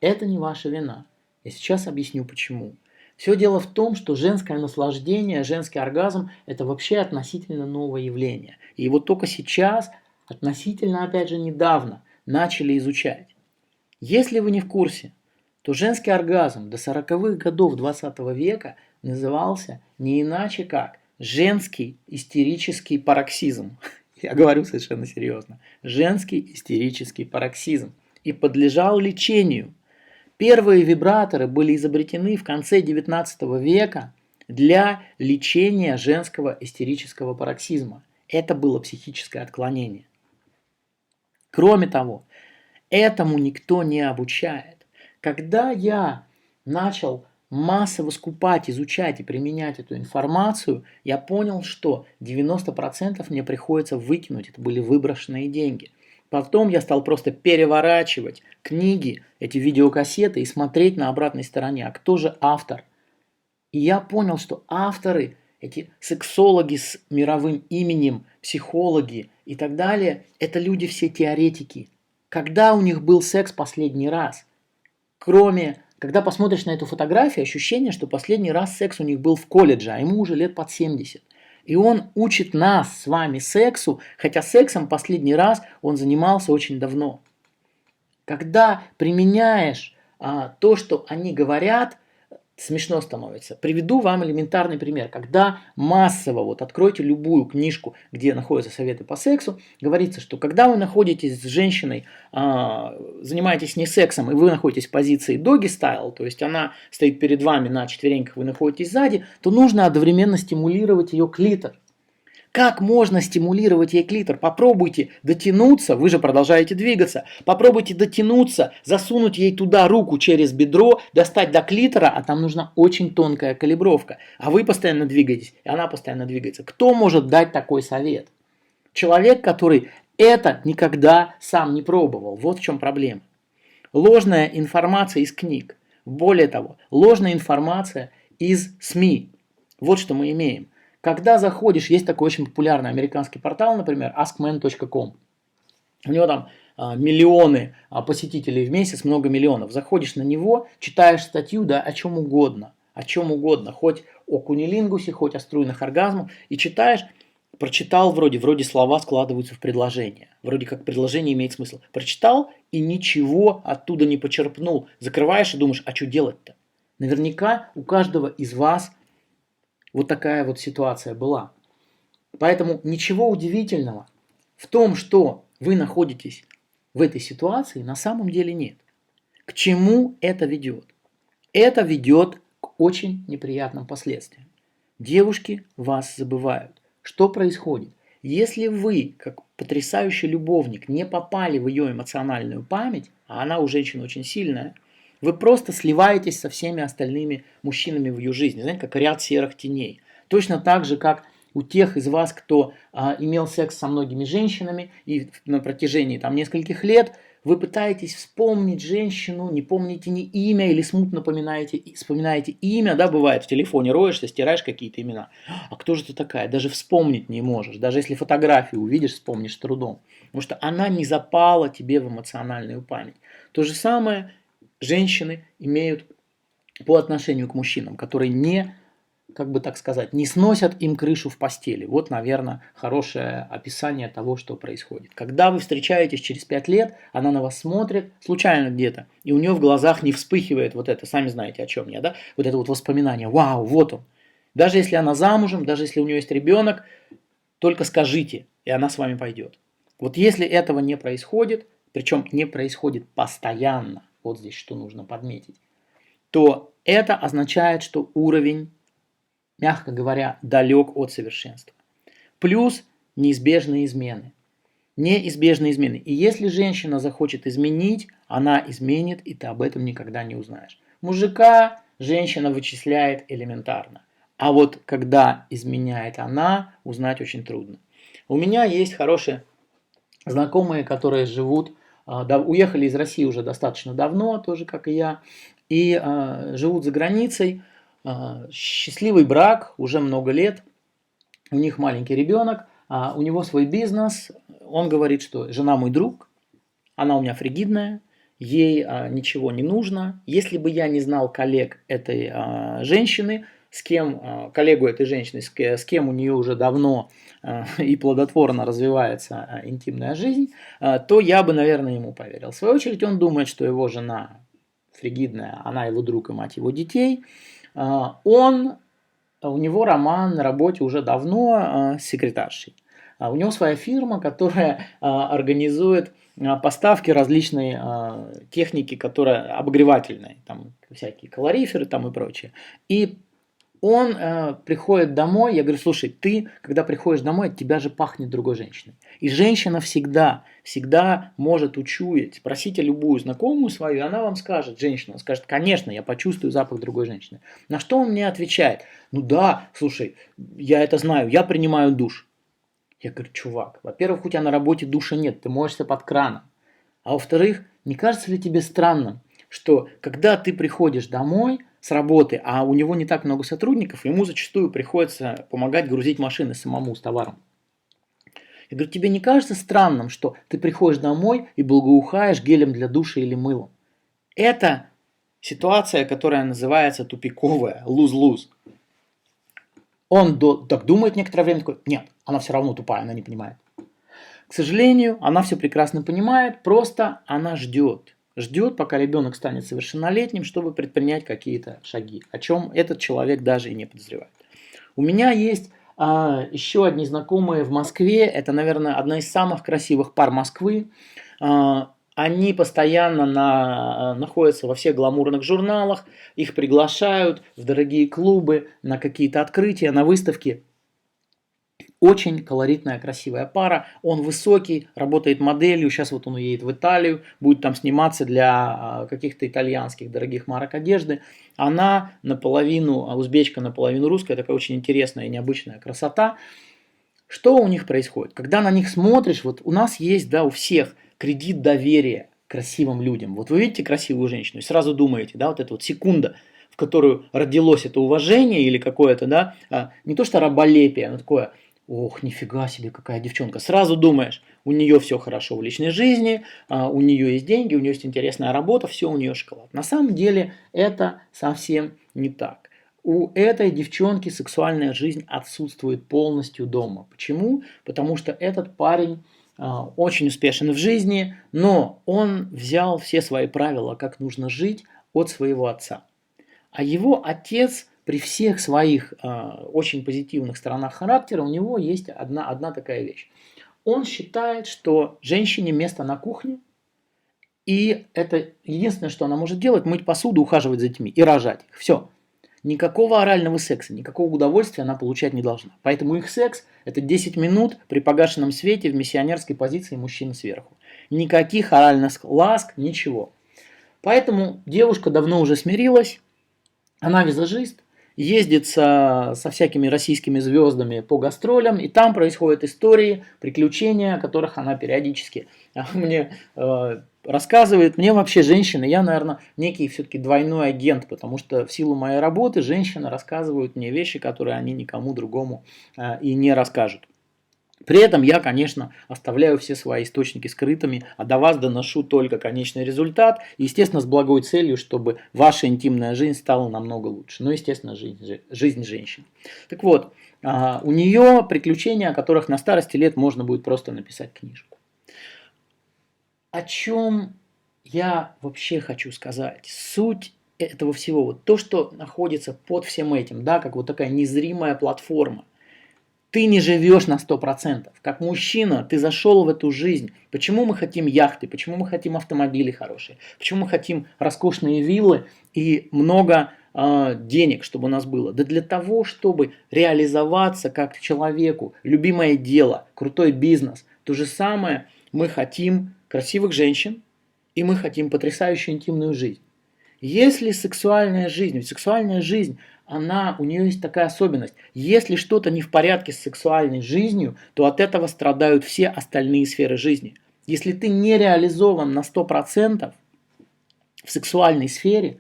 это не ваша вина. Я сейчас объясню почему. Все дело в том, что женское наслаждение, женский оргазм – это вообще относительно новое явление. И вот только сейчас, относительно, опять же, недавно, начали изучать. Если вы не в курсе, то женский оргазм до 40-х годов 20 века назывался не иначе как женский истерический пароксизм. Я говорю совершенно серьезно. Женский истерический пароксизм. И подлежал лечению. Первые вибраторы были изобретены в конце 19 века для лечения женского истерического пароксизма. Это было психическое отклонение. Кроме того, этому никто не обучает. Когда я начал массово скупать, изучать и применять эту информацию, я понял, что 90% мне приходится выкинуть. Это были выброшенные деньги. Потом я стал просто переворачивать книги, эти видеокассеты и смотреть на обратной стороне, а кто же автор. И я понял, что авторы, эти сексологи с мировым именем, психологи и так далее, это люди все теоретики. Когда у них был секс последний раз? Когда посмотришь на эту фотографию, ощущение, что последний раз секс у них был в колледже, а ему уже лет под 70. И он учит нас с вами сексу, хотя сексом последний раз он занимался очень давно. Когда применяешь то, что они говорят, смешно становится. Приведу вам элементарный пример. Когда массово, откройте любую книжку, где находятся советы по сексу, говорится, что когда вы находитесь с женщиной, занимаетесь не сексом, и вы находитесь в позиции доги стайл, то есть она стоит перед вами на четвереньках, вы находитесь сзади, то нужно одновременно стимулировать ее клитор. Как можно стимулировать ей клитор? Попробуйте дотянуться, вы же продолжаете двигаться. Попробуйте дотянуться, засунуть ей туда руку через бедро, достать до клитора, а там нужна очень тонкая калибровка. А вы постоянно двигаетесь, и она постоянно двигается. Кто может дать такой совет? Человек, который это никогда сам не пробовал. Вот в чем проблема. Ложная информация из книг. Более того, ложная информация из СМИ. Вот что мы имеем. Когда заходишь, есть такой очень популярный американский портал, например, askmen.com. У него там миллионы посетителей в месяц, много миллионов. Заходишь на него, читаешь статью, да, о чем угодно, хоть о кунилингусе, хоть о струйных оргазмах, и читаешь, прочитал вроде слова складываются в предложение, вроде как предложение имеет смысл. Прочитал и ничего оттуда не почерпнул. Закрываешь и думаешь, а что делать-то? Наверняка у каждого из вас вот такая вот ситуация была. Поэтому ничего удивительного в том, что вы находитесь в этой ситуации, на самом деле нет. К чему это ведет? Это ведет к очень неприятным последствиям. Девушки вас забывают. Что происходит? Если вы, как потрясающий любовник, не попали в ее эмоциональную память, а она у женщин очень сильная, вы просто сливаетесь со всеми остальными мужчинами в ее жизни, знаете, как ряд серых теней. Точно так же, как у тех из вас, кто имел секс со многими женщинами и на протяжении там нескольких лет, вы пытаетесь вспомнить женщину, не помните ни имя или смутно вспоминаете имя, да, бывает, в телефоне роешься, стираешь какие-то имена. А кто же ты такая? Даже вспомнить не можешь. Даже если фотографию увидишь, вспомнишь с трудом. Потому что она не запала тебе в эмоциональную память. То же самое женщины имеют по отношению к мужчинам, которые не, как бы так сказать, не сносят им крышу в постели. Вот, наверное, хорошее описание того, что происходит. Когда вы встречаетесь через 5 лет, она на вас смотрит, случайно где-то, и у нее в глазах не вспыхивает вот это, сами знаете, о чем я, да? Вот это вот воспоминание, вау, вот он. Даже если она замужем, даже если у нее есть ребенок, только скажите, и она с вами пойдет. Вот если этого не происходит, причем не происходит постоянно, вот здесь что нужно подметить, то это означает, что уровень, мягко говоря, далек от совершенства. Плюс неизбежные измены. Неизбежные измены. И если женщина захочет изменить, она изменит, и ты об этом никогда не узнаешь. Мужика женщина вычисляет элементарно. А вот когда изменяет она, узнать очень трудно. У меня есть хорошие знакомые, которые живут, уехали из России уже достаточно давно, тоже как и я, и живут за границей. Счастливый брак, уже много лет, у них маленький ребенок, у него свой бизнес. Он говорит, что жена мой друг, она у меня фригидная, ей ничего не нужно. Если бы я не знал коллег этой женщины, с кем, коллегу этой женщины, с кем у нее уже давно и плодотворно развивается интимная жизнь, то я бы, наверное, ему поверил. В свою очередь он думает, что его жена фригидная, она его друг и мать его детей. У него роман на работе уже давно с секретаршей. У него своя фирма, которая организует поставки различной техники, которая обогревательной, там всякие калориферы там и прочее. И он приходит домой, я говорю, слушай, ты, когда приходишь домой, от тебя же пахнет другой женщиной. И женщина всегда может учуять, спросите любую знакомую свою, и она вам скажет, женщина скажет, конечно, я почувствую запах другой женщины. На что он мне отвечает? Ну да, слушай, я это знаю, я принимаю душ. Я говорю, чувак, во-первых, у тебя на работе душа нет, ты моешься под краном. А во-вторых, не кажется ли тебе странным, что когда ты приходишь домой с работы, а у него не так много сотрудников, ему зачастую приходится помогать грузить машины самому с товаром. Я говорю, тебе не кажется странным, что ты приходишь домой и благоухаешь гелем для душа или мылом? Это ситуация, которая называется тупиковая, lose-lose. Он так думает некоторое время, такой, нет, она все равно тупая, она не понимает. К сожалению, она все прекрасно понимает, просто она ждет. Ждет, пока ребенок станет совершеннолетним, чтобы предпринять какие-то шаги, о чем этот человек даже и не подозревает. У меня есть еще одни знакомые в Москве, это, наверное, одна из самых красивых пар Москвы. Они постоянно находятся во всех гламурных журналах, их приглашают в дорогие клубы, на какие-то открытия, на выставки. Очень колоритная, красивая пара. Он высокий, работает моделью. Сейчас вот он уедет в Италию, будет там сниматься для каких-то итальянских дорогих марок одежды. Она наполовину узбечка, наполовину русская. Такая очень интересная и необычная красота. Что у них происходит? Когда на них смотришь, вот у нас есть, да, у всех кредит доверия к красивым людям. Вот вы видите красивую женщину и сразу думаете, да, вот эта вот секунда, в которую родилось это уважение или какое-то, да, не то что раболепие, но такое... Ох, нифига себе, какая девчонка. Сразу думаешь, у нее все хорошо в личной жизни, у нее есть деньги, у нее есть интересная работа, все у нее шоколад. На самом деле это совсем не так. У этой девчонки сексуальная жизнь отсутствует полностью дома. Почему? Потому что этот парень очень успешен в жизни, но он взял все свои правила, как нужно жить, от своего отца. А его отец... При всех своих очень позитивных сторонах характера у него есть одна такая вещь. Он считает, что женщине место на кухне, и это единственное, что она может делать, мыть посуду, ухаживать за детьми и рожать их. Все. Никакого орального секса, никакого удовольствия она получать не должна. Поэтому их секс – это 10 минут при погашенном свете в миссионерской позиции мужчины сверху. Никаких оральных ласк, ничего. Поэтому девушка давно уже смирилась, она визажист. ездит со всякими российскими звездами по гастролям, и там происходят истории, приключения, о которых она периодически мне рассказывает. Мне вообще женщины, я, наверное, некий все-таки двойной агент, потому что в силу моей работы женщины рассказывают мне вещи, которые они никому другому и не расскажут. При этом я, конечно, оставляю все свои источники скрытыми, а до вас доношу только конечный результат, естественно, с благой целью, чтобы ваша интимная жизнь стала намного лучше. Ну, естественно, жизнь женщин. Так вот, у нее приключения, о которых на старости лет можно будет просто написать книжку. О чем я вообще хочу сказать? Суть этого всего, вот то, что находится под всем этим, да, как вот такая незримая платформа. Ты не живешь на 100%. Как мужчина, ты зашел в эту жизнь. Почему мы хотим яхты? Почему мы хотим автомобили хорошие? Почему мы хотим роскошные виллы и много денег, чтобы у нас было? Да для того, чтобы реализоваться как человеку. Любимое дело, крутой бизнес. То же самое мы хотим красивых женщин и мы хотим потрясающую интимную жизнь. Если сексуальная жизнь, ведь сексуальная жизнь, у нее есть такая особенность. Если что-то не в порядке с сексуальной жизнью, то от этого страдают все остальные сферы жизни. Если ты не реализован на 100% в сексуальной сфере,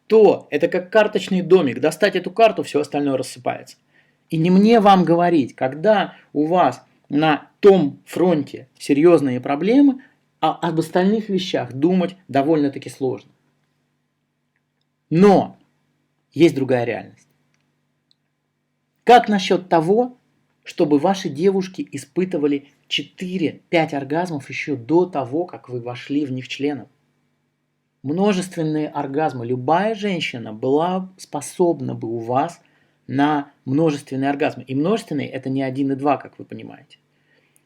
то это как карточный домик. Достать эту карту, все остальное рассыпается. И не мне вам говорить, когда у вас на том фронте серьезные проблемы, а об остальных вещах думать довольно-таки сложно. Но есть другая реальность. Как насчет того, чтобы ваши девушки испытывали 4-5 оргазмов еще до того, как вы вошли в них членом? Множественные оргазмы. Любая женщина была способна бы у вас на множественные оргазмы. И множественные это не 1 и 2, как вы понимаете.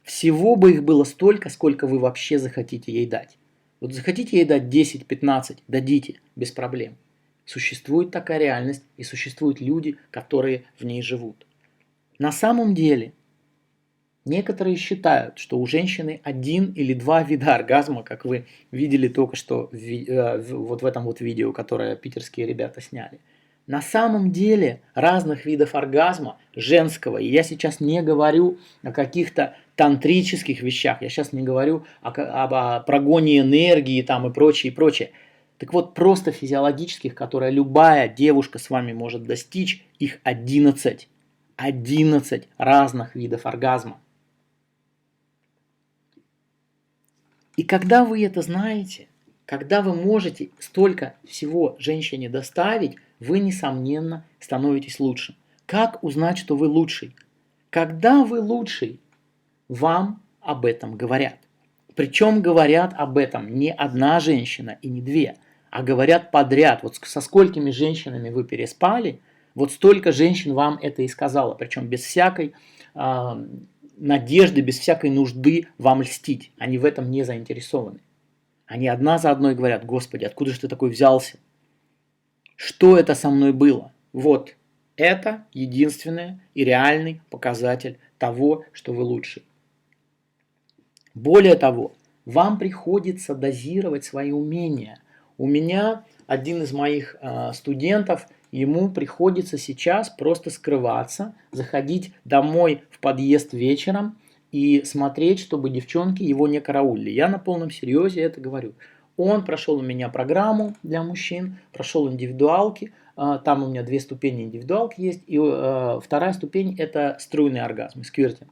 Всего бы их было столько, сколько вы вообще захотите ей дать. Вот захотите ей дать 10-15, дадите, без проблем. Существует такая реальность, и существуют люди, которые в ней живут. На самом деле, некоторые считают, что у женщины 1 или 2 вида оргазма, как вы видели только что вот в этом вот видео, которое питерские ребята сняли. На самом деле разных видов оргазма женского, и я сейчас не говорю о каких-то тантрических вещах, я сейчас не говорю о прогоне энергии там и прочее, и прочее. Так вот, просто физиологических, которые любая девушка с вами может достичь, их 11. 11 разных видов оргазма. И когда вы это знаете, когда вы можете столько всего женщине доставить, вы, несомненно, становитесь лучшим. Как узнать, что вы лучший? Когда вы лучший, вам об этом говорят. Причем говорят об этом не одна женщина и не 2, а говорят подряд. Вот со сколькими женщинами вы переспали, вот столько женщин вам это и сказала. Причем без всякой надежды, без всякой нужды вам льстить. Они в этом не заинтересованы. Они одна за одной говорят: Господи, откуда же ты такой взялся? Что это со мной было? Вот, это единственный и реальный показатель того, что вы лучший. Более того, вам приходится дозировать свои умения. У меня один из моих студентов, ему приходится сейчас просто скрываться, заходить домой в подъезд вечером и смотреть, чтобы девчонки его не караулили. Я на полном серьезе это говорю. Он прошел у меня программу для мужчин, прошел индивидуалки. Там у меня 2 ступени индивидуалки есть. И 2-я ступень это струйный оргазм, сквиртинг.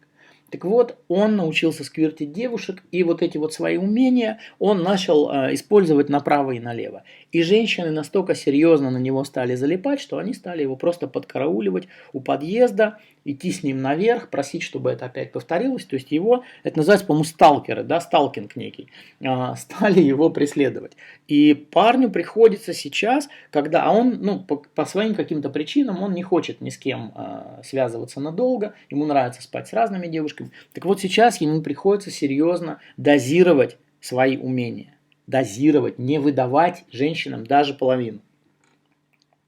Так вот, он научился сквиртить девушек, и вот эти вот свои умения он начал использовать направо и налево. И женщины настолько серьезно на него стали залипать, что они стали его просто подкарауливать у подъезда, идти с ним наверх, просить, чтобы это опять повторилось. То есть его, это называется, по-моему, сталкеры, да, сталкинг некий, стали его преследовать. И парню приходится сейчас, когда он, по своим каким-то причинам, он не хочет ни с кем связываться надолго, ему нравится спать с разными девушками. Так вот сейчас ему приходится серьезно дозировать свои умения. Дозировать, не выдавать женщинам даже половину.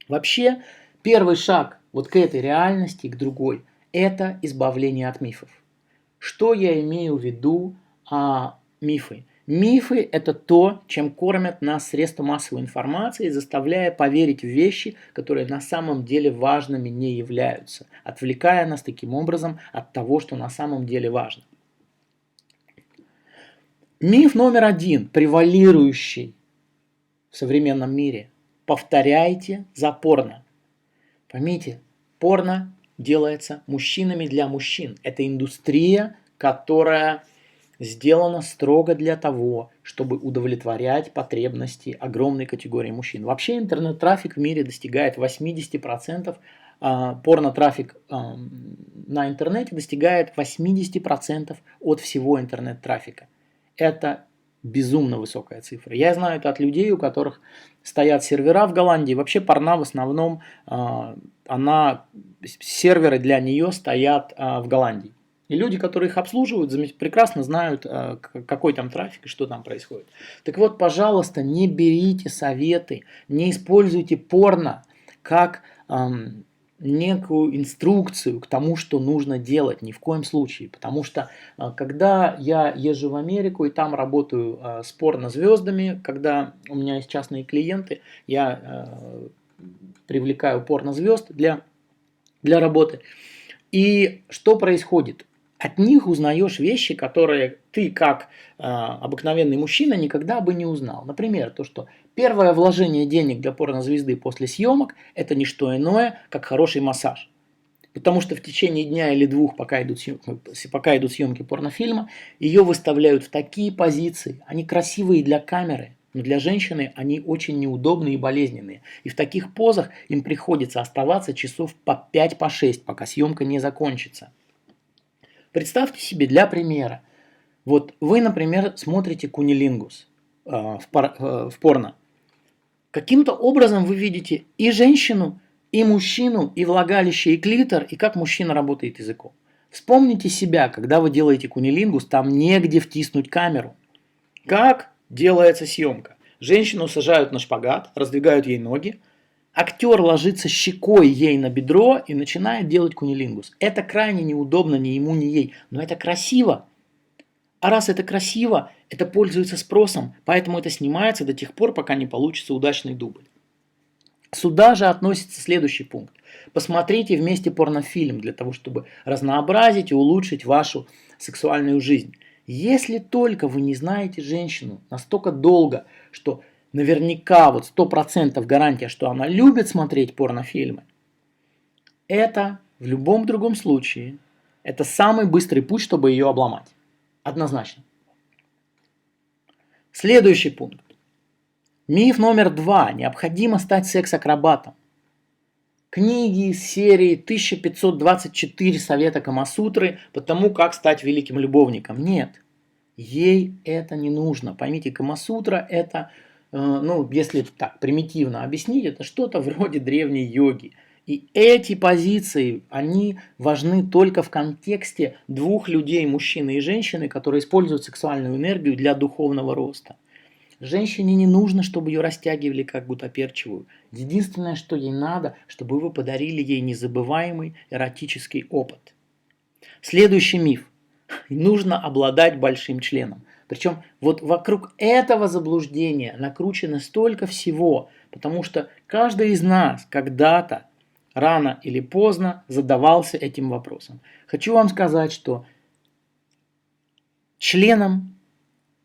Вообще, первый шаг вот к этой реальности, к другой, это избавление от мифов. Что я имею в виду мифы? Мифы – это то, чем кормят нас средства массовой информации, заставляя поверить в вещи, которые на самом деле важными не являются, отвлекая нас таким образом от того, что на самом деле важно. Миф номер 1, превалирующий в современном мире. Повторяйте за порно. Поймите, порно делается мужчинами для мужчин. Это индустрия, которая сделана строго для того, чтобы удовлетворять потребности огромной категории мужчин. Вообще интернет-трафик в мире достигает 80%, порно-трафик на интернете достигает 80% от всего интернет-трафика. Это безумно высокая цифра. Я знаю это от людей, у которых стоят сервера в Голландии. Вообще порно в основном, серверы для нее стоят в Голландии. И люди, которые их обслуживают, прекрасно знают, какой там трафик и что там происходит. Так вот, пожалуйста, не берите советы, не используйте порно как некую инструкцию к тому, что нужно делать, ни в коем случае. Потому что, когда я езжу в Америку и там работаю с порнозвездами, когда у меня есть частные клиенты, я привлекаю порнозвезд для работы. И что происходит? От них узнаешь вещи, которые ты, как обыкновенный мужчина, никогда бы не узнал. Например, то, что первое вложение денег для порнозвезды после съемок – это не что иное, как хороший массаж. Потому что в течение дня или двух, пока идут съемки порнофильма, ее выставляют в такие позиции. Они красивые для камеры, но для женщины они очень неудобные и болезненные. И в таких позах им приходится оставаться часов по 5-6, пока съемка не закончится. Представьте себе для примера. Вот вы, например, смотрите кунилингус в порно. Каким-то образом вы видите и женщину, и мужчину, и влагалище, и клитор, и как мужчина работает языком. Вспомните себя, когда вы делаете кунилингус, там негде втиснуть камеру. Как делается съемка? Женщину сажают на шпагат, раздвигают ей ноги. Актер ложится щекой ей на бедро и начинает делать кунилингус. Это крайне неудобно ни ему, ни ей, но это красиво. А раз это красиво, это пользуется спросом, поэтому это снимается до тех пор, пока не получится удачный дубль. Сюда же относится следующий пункт. Посмотрите вместе порнофильм для того, чтобы разнообразить и улучшить вашу сексуальную жизнь. Если только вы не знаете женщину настолько долго, что наверняка вот 100% гарантия, что она любит смотреть порнофильмы, это в любом другом случае, это самый быстрый путь, чтобы ее обломать. Однозначно. Следующий пункт. Миф номер 2. Необходимо стать секс-акробатом. Книги из серии 1524 совета Камасутры по тому, как стать великим любовником. Нет. Ей это не нужно. Поймите, Камасутра это, если так примитивно объяснить, это что-то вроде древней йоги. И эти позиции, они важны только в контексте двух людей, мужчины и женщины, которые используют сексуальную энергию для духовного роста. Женщине не нужно, чтобы ее растягивали как гутоперчивую. Единственное, что ей надо, чтобы вы подарили ей незабываемый эротический опыт. Следующий миф. Нужно обладать большим членом. Причем вот вокруг этого заблуждения накручено столько всего, потому что каждый из нас когда-то, рано или поздно, задавался этим вопросом. Хочу вам сказать, что членом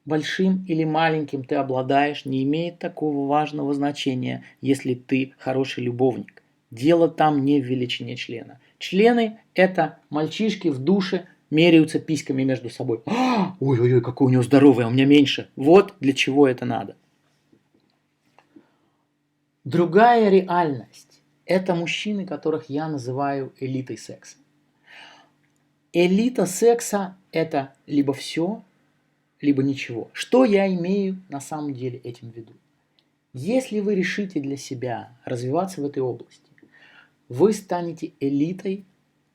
большим или маленьким ты обладаешь, не имеет такого важного значения, если ты хороший любовник. Дело там не в величине члена. Члены – это мальчишки в душе, меряются письками между собой. Ой-ой-ой, какой у него здоровый, а у меня меньше. Вот для чего это надо. Другая реальность – это мужчины, которых я называю элитой секса. Элита секса – это либо все, либо ничего. Что я имею на самом деле этим в виду? Если вы решите для себя развиваться в этой области, вы станете элитой,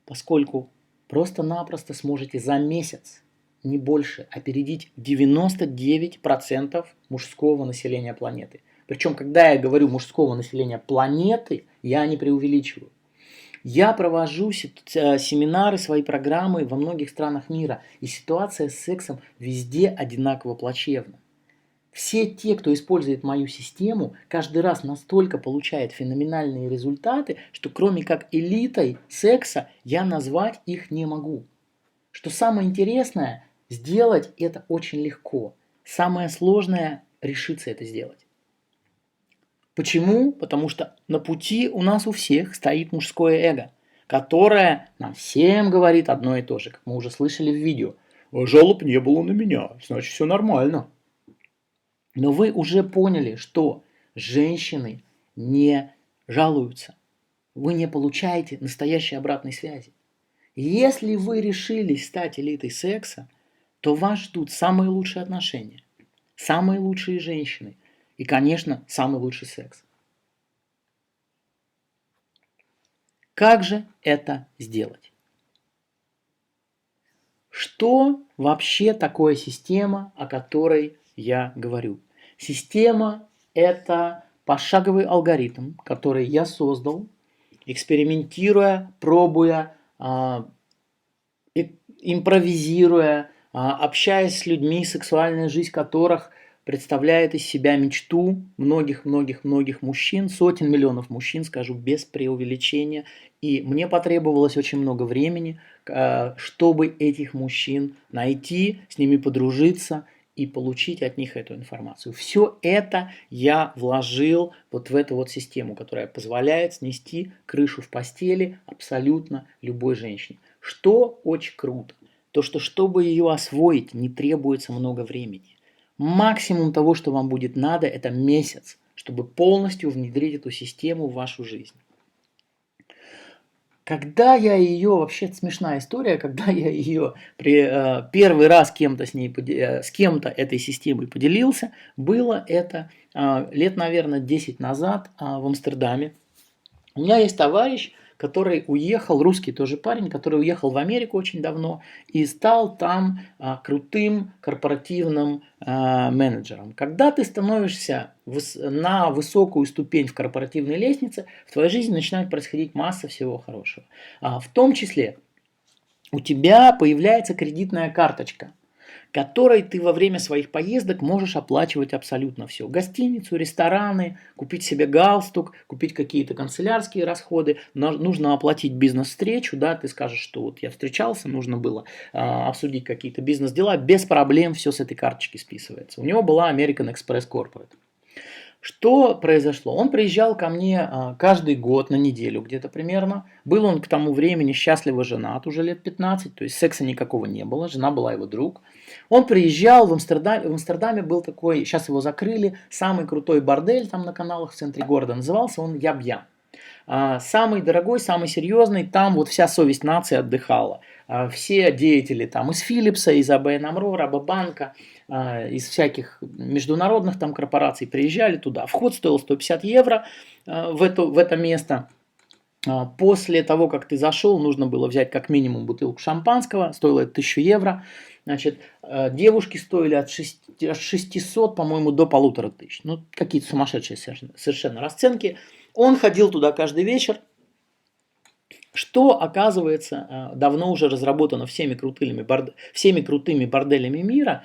поскольку просто-напросто сможете за месяц, не больше, опередить 99% мужского населения планеты. Причем, когда я говорю мужского населения планеты, я не преувеличиваю. Я провожу семинары, свои программы во многих странах мира, и ситуация с сексом везде одинаково плачевна. Все те, кто использует мою систему, каждый раз настолько получает феноменальные результаты, что кроме как элитой секса я назвать их не могу. Что самое интересное, сделать это очень легко. Самое сложное – решиться это сделать. Почему? Потому что на пути у нас у всех стоит мужское эго, которое нам всем говорит одно и то же, как мы уже слышали в видео. Жалоб не было на меня, значит все нормально. Но вы уже поняли, что женщины не жалуются. Вы не получаете настоящей обратной связи. Если вы решились стать элитой секса, то вас ждут самые лучшие отношения, самые лучшие женщины и, конечно, самый лучший секс. Как же это сделать? Что вообще такое система, о которой я говорю? Система – это пошаговый алгоритм, который я создал, экспериментируя, пробуя, импровизируя, общаясь с людьми, сексуальная жизнь которых представляет из себя мечту многих-многих-многих мужчин, сотен миллионов мужчин, скажу без преувеличения. И мне потребовалось очень много времени, чтобы этих мужчин найти, с ними подружиться и получить от них эту информацию. Все это я вложил вот в эту вот систему, которая позволяет снести крышу в постели абсолютно любой женщине. Что очень круто, то что чтобы ее освоить, не требуется много времени. Максимум того, что вам будет надо, это месяц, чтобы полностью внедрить эту систему в вашу жизнь. Когда я ее, вообще смешная история, когда я ее первый раз с кем-то этой системой поделился, было это лет, наверное, 10 назад в Амстердаме. У меня есть товарищ, который уехал, русский тоже парень, который уехал в Америку очень давно и стал там крутым корпоративным менеджером. Когда ты становишься на высокую ступень в корпоративной лестнице, в твоей жизни начинает происходить масса всего хорошего. В том числе у тебя появляется кредитная карточка, которой ты во время своих поездок можешь оплачивать абсолютно все. Гостиницу, рестораны, купить себе галстук, купить какие-то канцелярские расходы. Нужно оплатить бизнес-встречу, да, ты скажешь, что вот я встречался, нужно было обсудить какие-то бизнес-дела, без проблем все с этой карточки списывается. У него была American Express Corporate. Что произошло? Он приезжал ко мне каждый год на неделю где-то примерно. Был он к тому времени счастливо женат уже лет 15, то есть секса никакого не было, жена была его друг. Он приезжал в Амстердаме был такой, сейчас его закрыли, самый крутой бордель там на каналах в центре города, назывался он Яб-Ям. Самый дорогой, самый серьезный, там вот вся совесть нации отдыхала. Все деятели там из Philips'а, из АБН Амро, Рабобанка, из всяких международных там корпораций приезжали туда. Вход стоил 150 евро в это место. После того, как ты зашел, нужно было взять как минимум бутылку шампанского, стоило это 1000 евро. Значит, девушки стоили от 600, по-моему, до 1500. Ну, какие-то сумасшедшие совершенно расценки. Он ходил туда каждый вечер. Что, оказывается, давно уже разработано всеми крутыми борделями мира,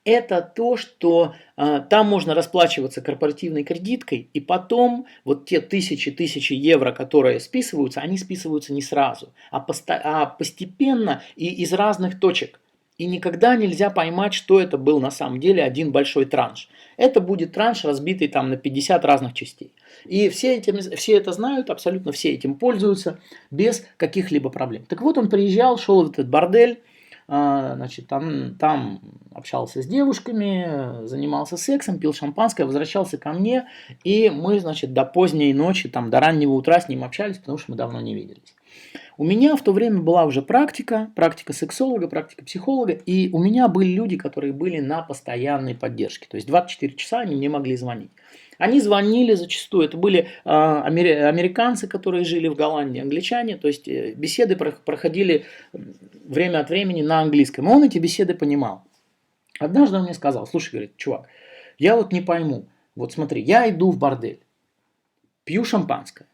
это то, что там можно расплачиваться корпоративной кредиткой, и потом вот те тысячи евро, которые списываются, они списываются не сразу, а постепенно и из разных точек. И никогда нельзя поймать, что это был на самом деле один большой транш. Это будет транш, разбитый там на 50 разных частей. И все это знают, абсолютно все этим пользуются, без каких-либо проблем. Так вот, он приезжал, шел в этот бордель, значит, там общался с девушками, занимался сексом, пил шампанское, возвращался ко мне, и мы, значит, до поздней ночи, там, до раннего утра с ним общались, потому что мы давно не виделись. У меня в то время была уже практика сексолога, практика психолога, и у меня были люди, которые были на постоянной поддержке, то есть 24 часа они мне могли звонить. Они звонили зачастую, это были американцы, которые жили в Голландии, англичане, то есть беседы проходили время от времени на английском, и он эти беседы понимал. Однажды он мне сказал: слушай, говорит, чувак, я вот не пойму, вот смотри, я иду в бордель, пью шампанское,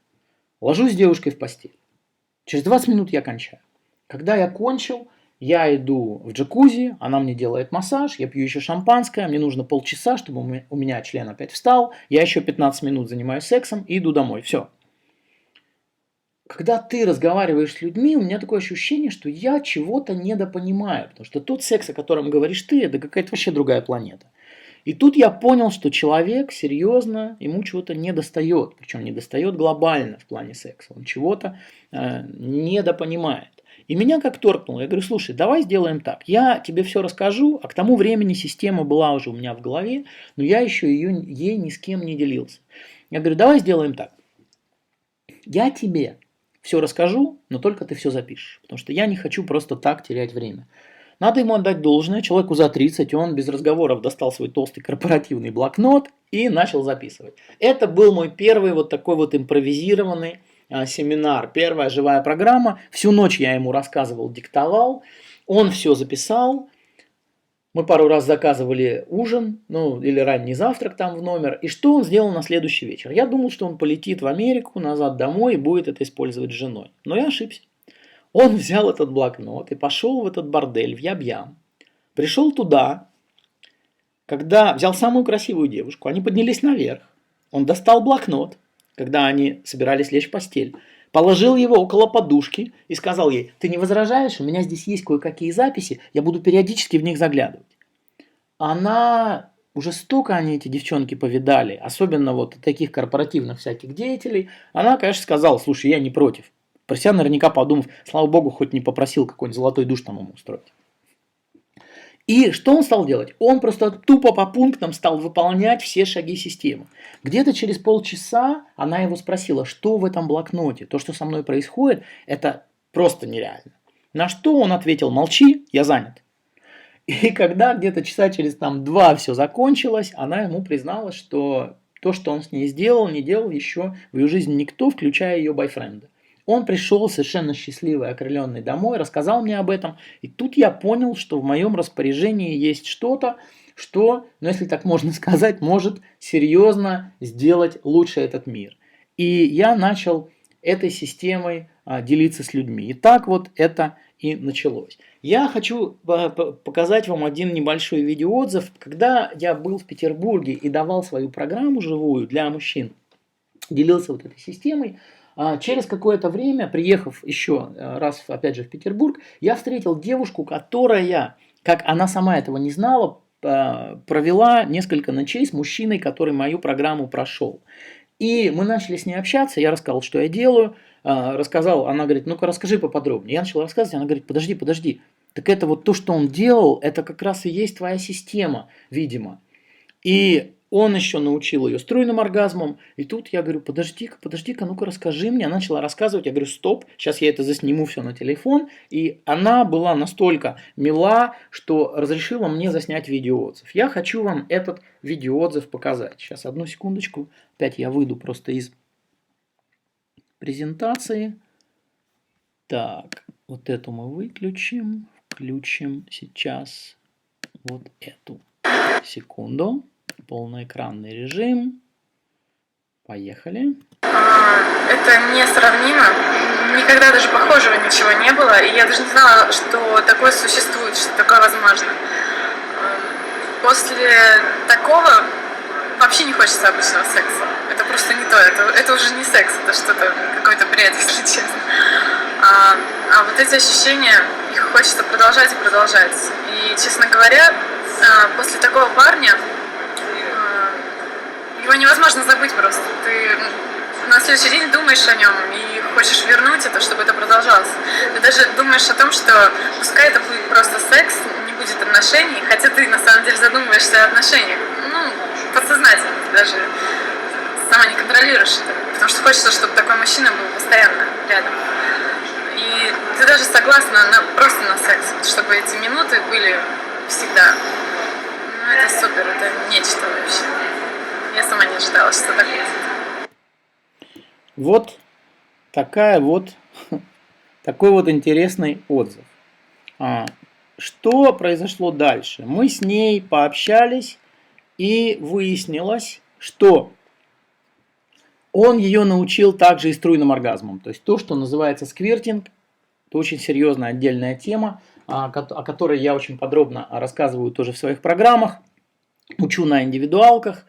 ложусь с девушкой в постель, Через 20 минут я кончаю. Когда я кончил, я иду в джакузи, она мне делает массаж, я пью еще шампанское, мне нужно полчаса, чтобы у меня член опять встал, я еще 15 минут занимаюсь сексом и иду домой. Все. Когда ты разговариваешь с людьми, у меня такое ощущение, что я чего-то недопонимаю, потому что тот секс, о котором говоришь ты, это какая-то вообще другая планета. И тут я понял, что человек серьезно, ему чего-то недостает, причем недостает глобально в плане секса, он чего-то недопонимает. И меня как торкнуло, я говорю, слушай, давай сделаем так, я тебе все расскажу, а к тому времени система была уже у меня в голове, но я еще ей ни с кем не делился. Я говорю, давай сделаем так, я тебе все расскажу, но только ты все запишешь, потому что я не хочу просто так терять время. Надо ему отдать должное, человеку за 30, он без разговоров достал свой толстый корпоративный блокнот и начал записывать. Это был мой первый вот такой вот импровизированный семинар, первая живая программа. Всю ночь я ему рассказывал, диктовал, он все записал. Мы пару раз заказывали ужин, или ранний завтрак там в номер. И что он сделал на следующий вечер? Я думал, что он полетит в Америку, назад домой и будет это использовать с женой. Но я ошибся. Он взял этот блокнот и пошел в этот бордель, в Ябьям. Пришел туда, когда взял самую красивую девушку, они поднялись наверх. Он достал блокнот, когда они собирались лечь в постель, положил его около подушки и сказал ей, ты не возражаешь, у меня здесь есть кое-какие записи, я буду периодически в них заглядывать. Она, уже столько они, эти девчонки, повидали, особенно вот таких корпоративных всяких деятелей, она, конечно, сказала, слушай, я не против. Про себя наверняка подумав, слава богу, хоть не попросил какой-нибудь золотой душ там ему устроить. И что он стал делать? Он просто тупо по пунктам стал выполнять все шаги системы. Где-то через полчаса она его спросила, что в этом блокноте, то, что со мной происходит, это просто нереально. На что он ответил, молчи, я занят. И когда где-то часа через 2 все закончилось, она ему призналась, что то, что он с ней сделал, не делал еще в ее жизни никто, включая ее бойфренда. Он пришел совершенно счастливый, окрыленный домой, рассказал мне об этом. И тут я понял, что в моем распоряжении есть что-то, что, если так можно сказать, может серьезно сделать лучше этот мир. И я начал этой системой делиться с людьми. И так вот это и началось. Я хочу показать вам один небольшой видеоотзыв. Когда я был в Петербурге и давал свою программу живую для мужчин, делился вот этой системой, через какое-то время, приехав еще раз, опять же, в Петербург, я встретил девушку, которая, как она сама этого не знала, провела несколько ночей с мужчиной, который мою программу прошел. И мы начали с ней общаться, я рассказал, что я делаю, рассказал, она говорит, ну-ка расскажи поподробнее. Я начал рассказывать, она говорит, подожди, так это вот то, что он делал, это как раз и есть твоя система, видимо. И он еще научил ее струйным оргазмом. И тут я говорю, подожди-ка, ну-ка расскажи мне. Она начала рассказывать, я говорю, стоп, сейчас я это засниму все на телефон. И она была настолько мила, что разрешила мне заснять видеоотзыв. Я хочу вам этот видеоотзыв показать. Сейчас, одну секундочку. Опять я выйду просто из презентации. Так, вот эту мы выключим. Включим сейчас вот эту. Секунду. Полноэкранный режим. Поехали. Это несравнимо. Никогда даже похожего ничего не было. И я даже не знала, что такое существует, что такое возможно. После такого вообще не хочется обычного секса. Это просто не то. Это уже не секс, это что-то, какой-то бред, если честно. А вот эти ощущения, их хочется продолжать и продолжать. И, честно говоря, после такого парня его невозможно забыть просто. Ты на следующий день думаешь о нем и хочешь вернуть это, чтобы это продолжалось. Ты даже думаешь о том, что пускай это будет просто секс, не будет отношений, хотя ты на самом деле задумываешься о отношениях. Подсознательно, ты даже сама не контролируешь это. Потому что хочется, чтобы такой мужчина был постоянно рядом. И ты даже согласна просто на секс, чтобы эти минуты были всегда. Это супер, это нечто вообще. Я сама не ожидала, что так будет. Вот такой вот интересный отзыв. Что произошло дальше? Мы с ней пообщались, и выяснилось, что Он ее научил также и струйным оргазмам. То есть то, что называется сквиртинг, это очень серьезная отдельная тема, о которой я очень подробно рассказываю тоже в своих программах, учу на индивидуалках.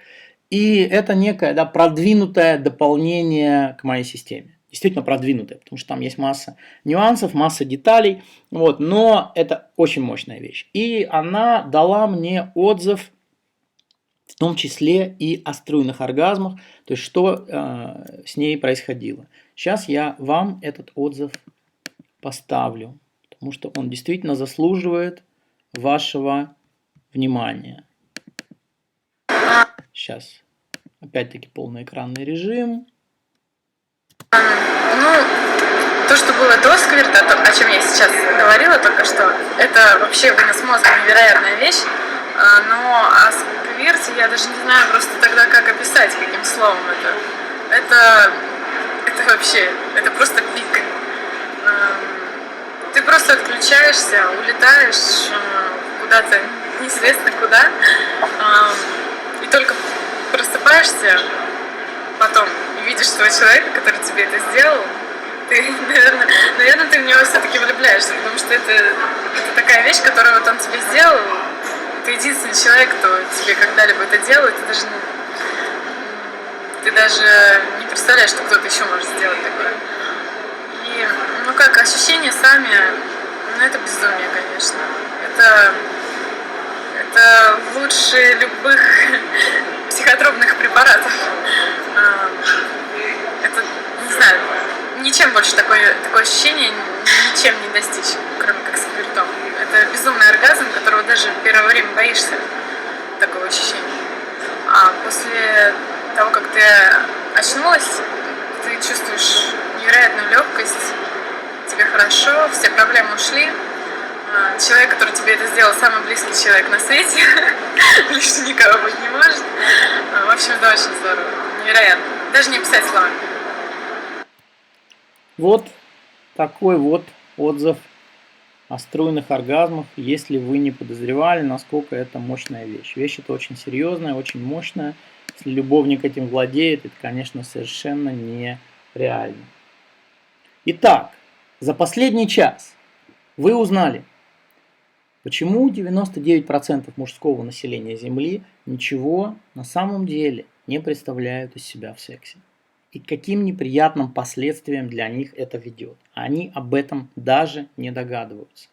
И это некое, да, продвинутое дополнение к моей системе. Действительно продвинутое, потому что там есть масса нюансов, масса деталей. Вот, но это очень мощная вещь. И она дала мне отзыв, в том числе и о струйных оргазмах, то есть что с ней происходило. Сейчас я вам этот отзыв поставлю, потому что он действительно заслуживает вашего внимания. Сейчас. Опять-таки полноэкранный режим. Ну, то, что было до сквирта, то, о чем я сейчас говорила только что, это вообще вынос мозга, невероятная вещь. Но о сквирте я даже не знаю просто тогда, как описать, каким словом это. Это вообще, это просто пик. Ты просто отключаешься, улетаешь куда-то, неизвестно куда, и только просыпаешься потом и видишь того человека, который тебе это сделал, ты, наверное, ты в него все-таки влюбляешься, потому что это такая вещь, которую вот он тебе сделал. Ты единственный человек, кто тебе когда-либо это делает, ты даже не представляешь, что кто-то еще может сделать такое. И, ну как, ощущения сами, ну это безумие, конечно. Это лучше любых психотропных препаратов. Это, не знаю, ничем больше такое ощущение ничем не достичь, кроме как спиртом. Это безумный оргазм, которого даже первое время боишься такого ощущения. А после того, как ты очнулась, ты чувствуешь невероятную легкость, тебе хорошо, все проблемы ушли. Человек, который тебе это сделал, самый близкий человек на свете, лишь никого быть не может. В общем, это очень здорово, невероятно. Даже не описать словами. Вот такой вот отзыв о струйных оргазмах, если вы не подозревали, насколько это мощная вещь. Вещь это очень серьезная, очень мощная. Если любовник этим владеет, это, конечно, совершенно нереально. Итак, за последний час вы узнали, почему 99% мужского населения Земли ничего на самом деле не представляют из себя в сексе. И к каким неприятным последствиям для них это ведет. Они об этом даже не догадываются.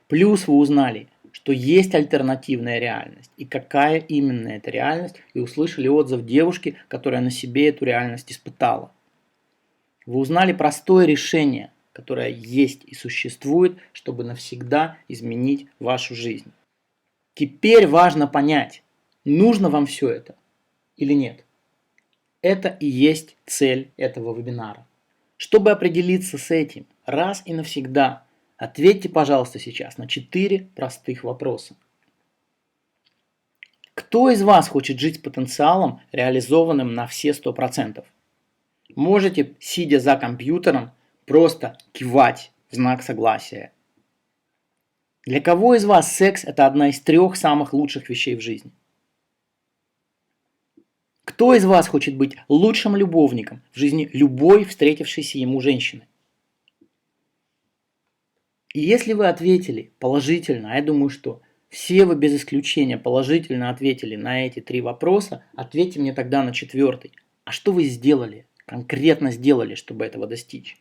Плюс вы узнали, что есть альтернативная реальность. И какая именно эта реальность. И услышали отзыв девушки, которая на себе эту реальность испытала. Вы узнали простое решение, которое есть и существует, чтобы навсегда изменить вашу жизнь. Теперь важно понять, нужно вам все это или нет. Это и есть цель этого вебинара. Чтобы определиться с этим раз и навсегда, ответьте, пожалуйста, сейчас на 4 простых вопроса. Кто из вас хочет жить с потенциалом, реализованным на все 100%? Можете, сидя за компьютером, просто кивать в знак согласия. Для кого из вас секс – это одна из 3 самых лучших вещей в жизни? Кто из вас хочет быть лучшим любовником в жизни любой встретившейся ему женщины? И если вы ответили положительно, а я думаю, что все вы без исключения положительно ответили на эти 3 вопроса, ответьте мне тогда на 4. А что вы сделали, конкретно сделали, чтобы этого достичь?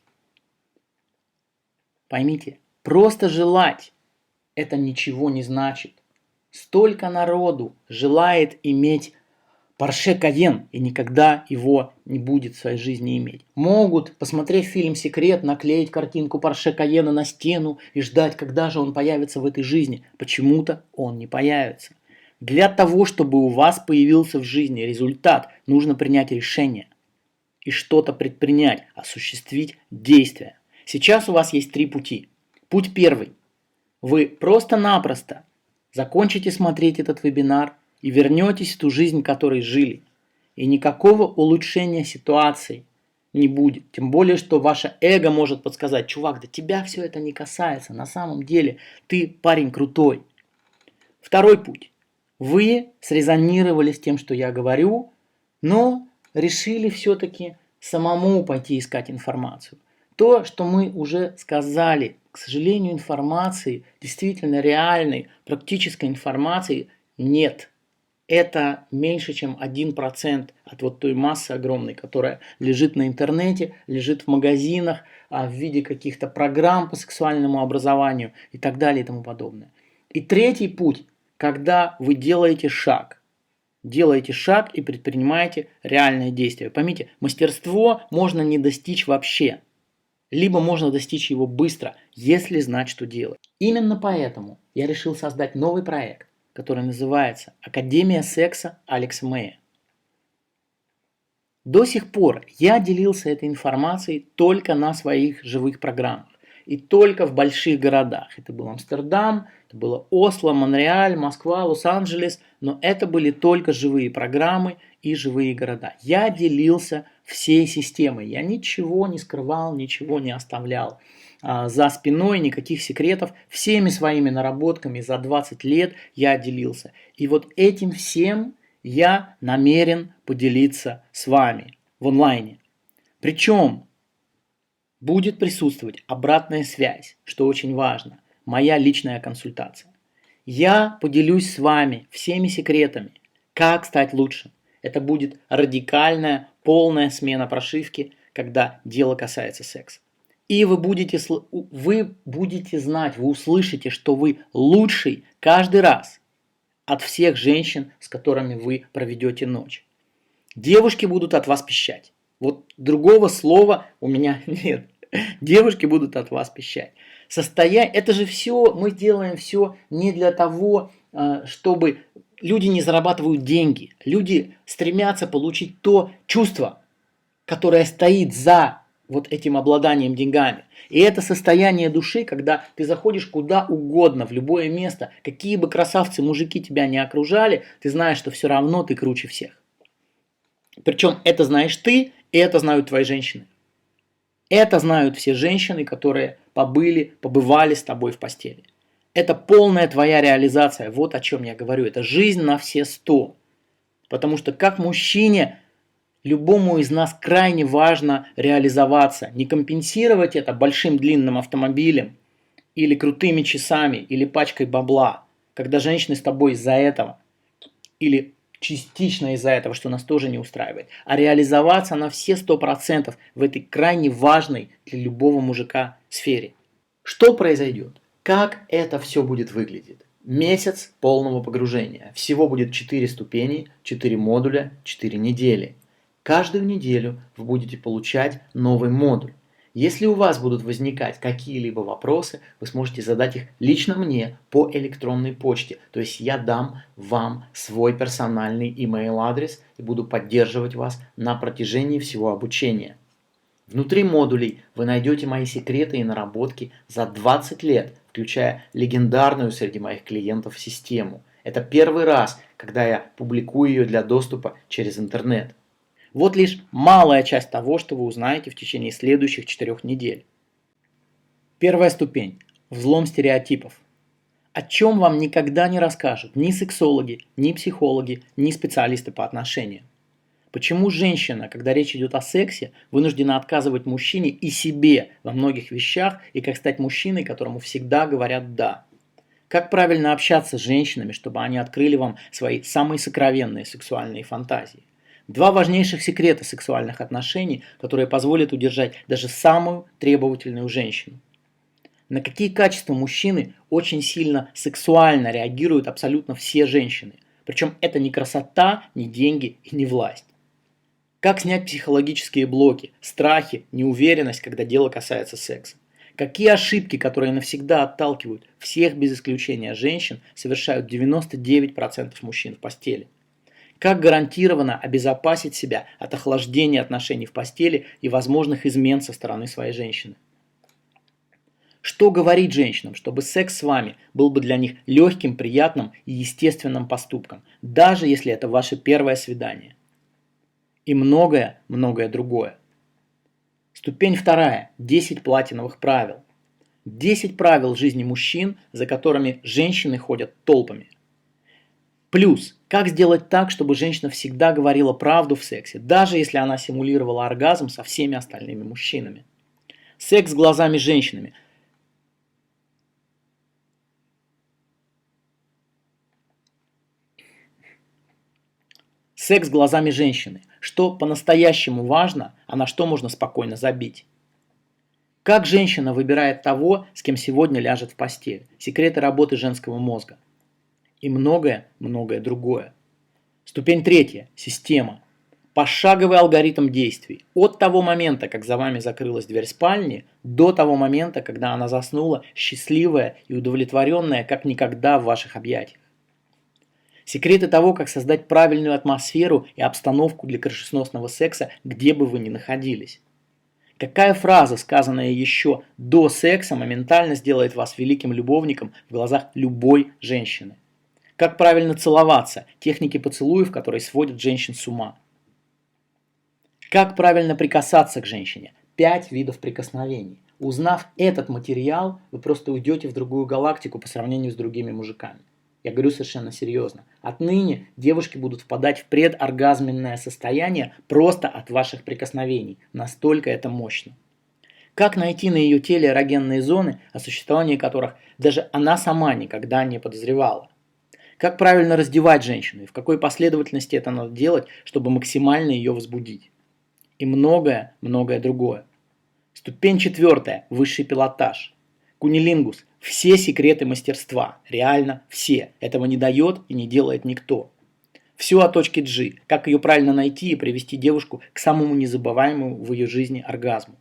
Поймите, просто желать это ничего не значит. Столько народу желает иметь Porsche Cayenne и никогда его не будет в своей жизни иметь. Могут, посмотрев фильм «Секрет», наклеить картинку Porsche Cayenne на стену и ждать, когда же он появится в этой жизни. Почему-то он не появится. Для того, чтобы у вас появился в жизни результат, нужно принять решение и что-то предпринять, осуществить действие. Сейчас у вас есть 3 пути. Путь первый. Вы просто-напросто закончите смотреть этот вебинар и вернетесь в ту жизнь, которой жили. И никакого улучшения ситуации не будет. Тем более, что ваше эго может подсказать: чувак, да тебя все это не касается. На самом деле ты парень крутой. Второй путь. Вы срезонировали с тем, что я говорю, но решили все-таки самому пойти искать информацию. То, что мы уже сказали, к сожалению, информации, действительно реальной, практической информации нет. Это меньше, чем 1% от вот той массы огромной, которая лежит на интернете, лежит в магазинах, в виде каких-то программ по сексуальному образованию и так далее и тому подобное. И третий путь, когда вы делаете шаг и предпринимаете реальное действие. Поймите, мастерство можно не достичь вообще, либо можно достичь его быстро, если знать, что делать. Именно поэтому я решил создать новый проект, который называется «Академия секса Алекса Мэя». До сих пор я делился этой информацией только на своих живых программах и только в больших городах. Это был Амстердам, это было Осло, Монреаль, Москва, Лос-Анджелес, но это были только живые программы и живые города. Я делился всей системой, я ничего не скрывал, ничего не оставлял за спиной, никаких секретов, всеми своими наработками за 20 лет я делился. И вот этим всем я намерен поделиться с вами в онлайне. Причем будет присутствовать обратная связь, что очень важно, моя личная консультация. Я поделюсь с вами всеми секретами, как стать лучшим. Это будет радикальная, полная смена прошивки, когда дело касается секса. И вы будете знать, вы услышите, что вы лучший каждый раз от всех женщин, с которыми вы проведете ночь. Девушки будут от вас пищать. Вот другого слова у меня нет. Девушки будут от вас пищать. Это же все, мы делаем все не для того, чтобы люди не зарабатывают деньги. Люди стремятся получить то чувство, которое стоит за вот этим обладанием деньгами. И это состояние души, когда ты заходишь куда угодно, в любое место, какие бы красавцы мужики тебя не окружали, ты знаешь, что все равно ты круче всех. Причем это знаешь ты, и это знают твои женщины. Это знают все женщины, которые побывали с тобой в постели. Это полная твоя реализация, вот о чем я говорю. Это жизнь на все 100. Потому что как мужчине, любому из нас крайне важно реализоваться, не компенсировать это большим длинным автомобилем или крутыми часами, или пачкой бабла, когда женщины с тобой из-за этого, или частично из-за этого, что нас тоже не устраивает, а реализоваться на все 100% в этой крайне важной для любого мужика сфере. Что произойдет? Как это все будет выглядеть? Месяц полного погружения. Всего будет 4 ступени, 4 модуля, 4 недели. Каждую неделю вы будете получать новый модуль. Если у вас будут возникать какие-либо вопросы, вы сможете задать их лично мне по электронной почте. То есть я дам вам свой персональный email адрес и буду поддерживать вас на протяжении всего обучения. Внутри модулей вы найдете мои секреты и наработки за 20 лет, включая легендарную среди моих клиентов систему. Это первый раз, когда я публикую ее для доступа через интернет. Вот лишь малая часть того, что вы узнаете в течение следующих 4 недель. Первая ступень – взлом стереотипов. О чем вам никогда не расскажут ни сексологи, ни психологи, ни специалисты по отношениям. Почему женщина, когда речь идет о сексе, вынуждена отказывать мужчине и себе во многих вещах, и как стать мужчиной, которому всегда говорят «да». Как правильно общаться с женщинами, чтобы они открыли вам свои самые сокровенные сексуальные фантазии. 2 важнейших секрета сексуальных отношений, которые позволят удержать даже самую требовательную женщину. На какие качества мужчины очень сильно сексуально реагируют абсолютно все женщины. Причем это не красота, не деньги и не власть. Как снять психологические блоки, страхи, неуверенность, когда дело касается секса. Какие ошибки, которые навсегда отталкивают всех без исключения женщин, совершают 99% мужчин в постели. Как гарантированно обезопасить себя от охлаждения отношений в постели и возможных измен со стороны своей женщины. Что говорить женщинам, чтобы секс с вами был бы для них легким, приятным и естественным поступком, даже если это ваше первое свидание. И многое, многое другое. Ступень 2. 10 платиновых правил. 10 правил жизни мужчин, за которыми женщины ходят толпами. Плюс, как сделать так, чтобы женщина всегда говорила правду в сексе, даже если она симулировала оргазм со всеми остальными мужчинами. Секс глазами женщинами. Секс глазами женщины. Что по-настоящему важно, а на что можно спокойно забить. Как женщина выбирает того, с кем сегодня ляжет в постель. Секреты работы женского мозга. И многое другое. Ступень 3. Система. Пошаговый алгоритм действий. От того момента, как за вами закрылась дверь спальни, до того момента, когда она заснула, счастливая и удовлетворенная, как никогда в ваших объятиях. Секреты того, как создать правильную атмосферу и обстановку для крышесносного секса, где бы вы ни находились. Какая фраза, сказанная еще до секса, моментально сделает вас великим любовником в глазах любой женщины. Как правильно целоваться, техники поцелуев, которые сводят женщин с ума. Как правильно прикасаться к женщине, 5 видов прикосновений. Узнав этот материал, вы просто уйдете в другую галактику по сравнению с другими мужиками. Я говорю совершенно серьезно. Отныне девушки будут впадать в предоргазменное состояние просто от ваших прикосновений. Настолько это мощно. Как найти на ее теле эрогенные зоны, о существовании которых даже она сама никогда не подозревала? Как правильно раздевать женщину и в какой последовательности это надо делать, чтобы максимально ее возбудить? И многое другое. Ступень 4. Высший пилотаж. Кунилингус. Все секреты мастерства. Реально все. Этого не дает и не делает никто. Все о точке G. Как ее правильно найти и привести девушку к самому незабываемому в ее жизни оргазму.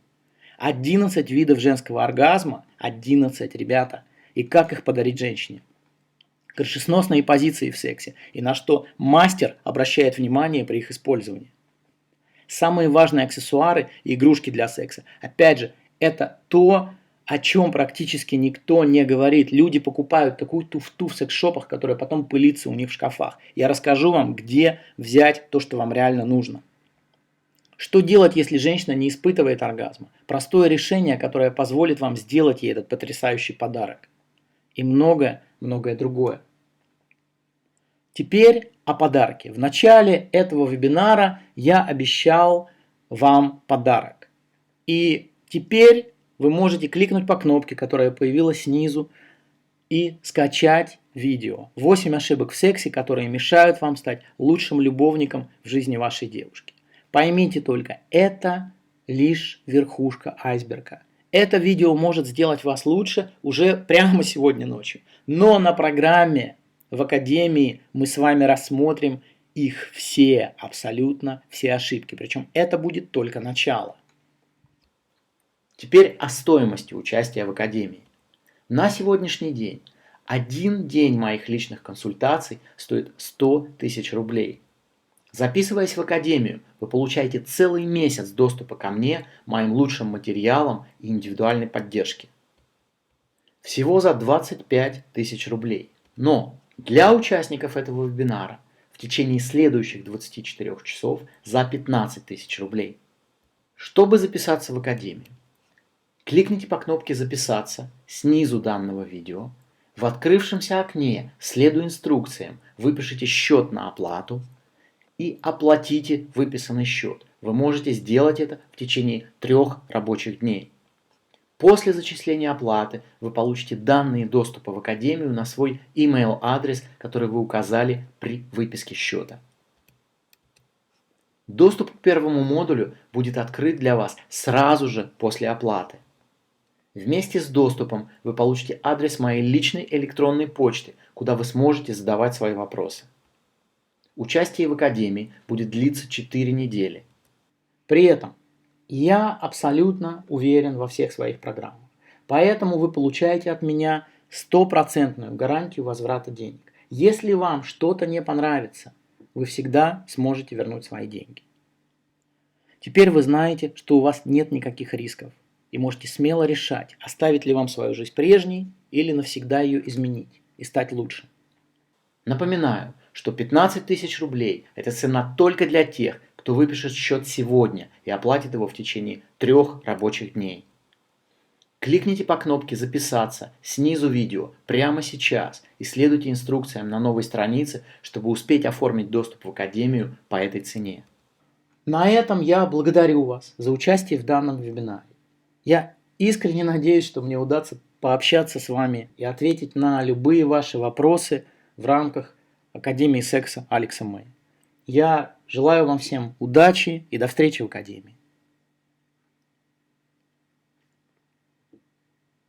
11 видов женского оргазма. 11, ребята. И как их подарить женщине. Крышесносные позиции в сексе. И на что мастер обращает внимание при их использовании. Самые важные аксессуары и игрушки для секса. Опять же, это то, о чем практически никто не говорит. Люди покупают такую туфту в секс-шопах, которая потом пылится у них в шкафах. Я расскажу вам, где взять то, что вам реально нужно. Что делать, если женщина не испытывает оргазма? Простое решение, которое позволит вам сделать ей этот потрясающий подарок. И многое другое. Теперь о подарке. В начале этого вебинара я обещал вам подарок. И теперь вы можете кликнуть по кнопке, которая появилась снизу, и скачать видео. 8 ошибок в сексе, которые мешают вам стать лучшим любовником в жизни вашей девушки. Поймите только, это лишь верхушка айсберга. Это видео может сделать вас лучше уже прямо сегодня ночью. Но на программе в Академии мы с вами рассмотрим их все, абсолютно все ошибки. Причем это будет только начало. Теперь о стоимости участия в Академии. На сегодняшний день один день моих личных консультаций стоит 100 тысяч рублей. Записываясь в Академию, вы получаете целый месяц доступа ко мне, моим лучшим материалам и индивидуальной поддержки. Всего за 25 тысяч рублей. Но для участников этого вебинара в течение следующих 24 часов за 15 тысяч рублей. Чтобы записаться в Академию, кликните по кнопке «Записаться» снизу данного видео. В открывшемся окне, следуя инструкциям, выпишите счет на оплату и оплатите выписанный счет. Вы можете сделать это в течение 3 рабочих дней. После зачисления оплаты вы получите данные доступа в Академию на свой email адрес, который вы указали при выписке счета. Доступ к первому модулю будет открыт для вас сразу же после оплаты. Вместе с доступом вы получите адрес моей личной электронной почты, куда вы сможете задавать свои вопросы. Участие в Академии будет длиться 4 недели. При этом я абсолютно уверен во всех своих программах. Поэтому вы получаете от меня 100% гарантию возврата денег. Если вам что-то не понравится, вы всегда сможете вернуть свои деньги. Теперь вы знаете, что у вас нет никаких рисков. И можете смело решать, оставить ли вам свою жизнь прежней или навсегда ее изменить и стать лучше. Напоминаю, что 15 тысяч рублей – это цена только для тех, кто выпишет счет сегодня и оплатит его в течение 3 рабочих дней. Кликните по кнопке «Записаться» снизу видео прямо сейчас и следуйте инструкциям на новой странице, чтобы успеть оформить доступ в Академию по этой цене. На этом я благодарю вас за участие в данном вебинаре. Я искренне надеюсь, что мне удастся пообщаться с вами и ответить на любые ваши вопросы в рамках Академии секса Алекса Мэй. Я желаю вам всем удачи и до встречи в Академии.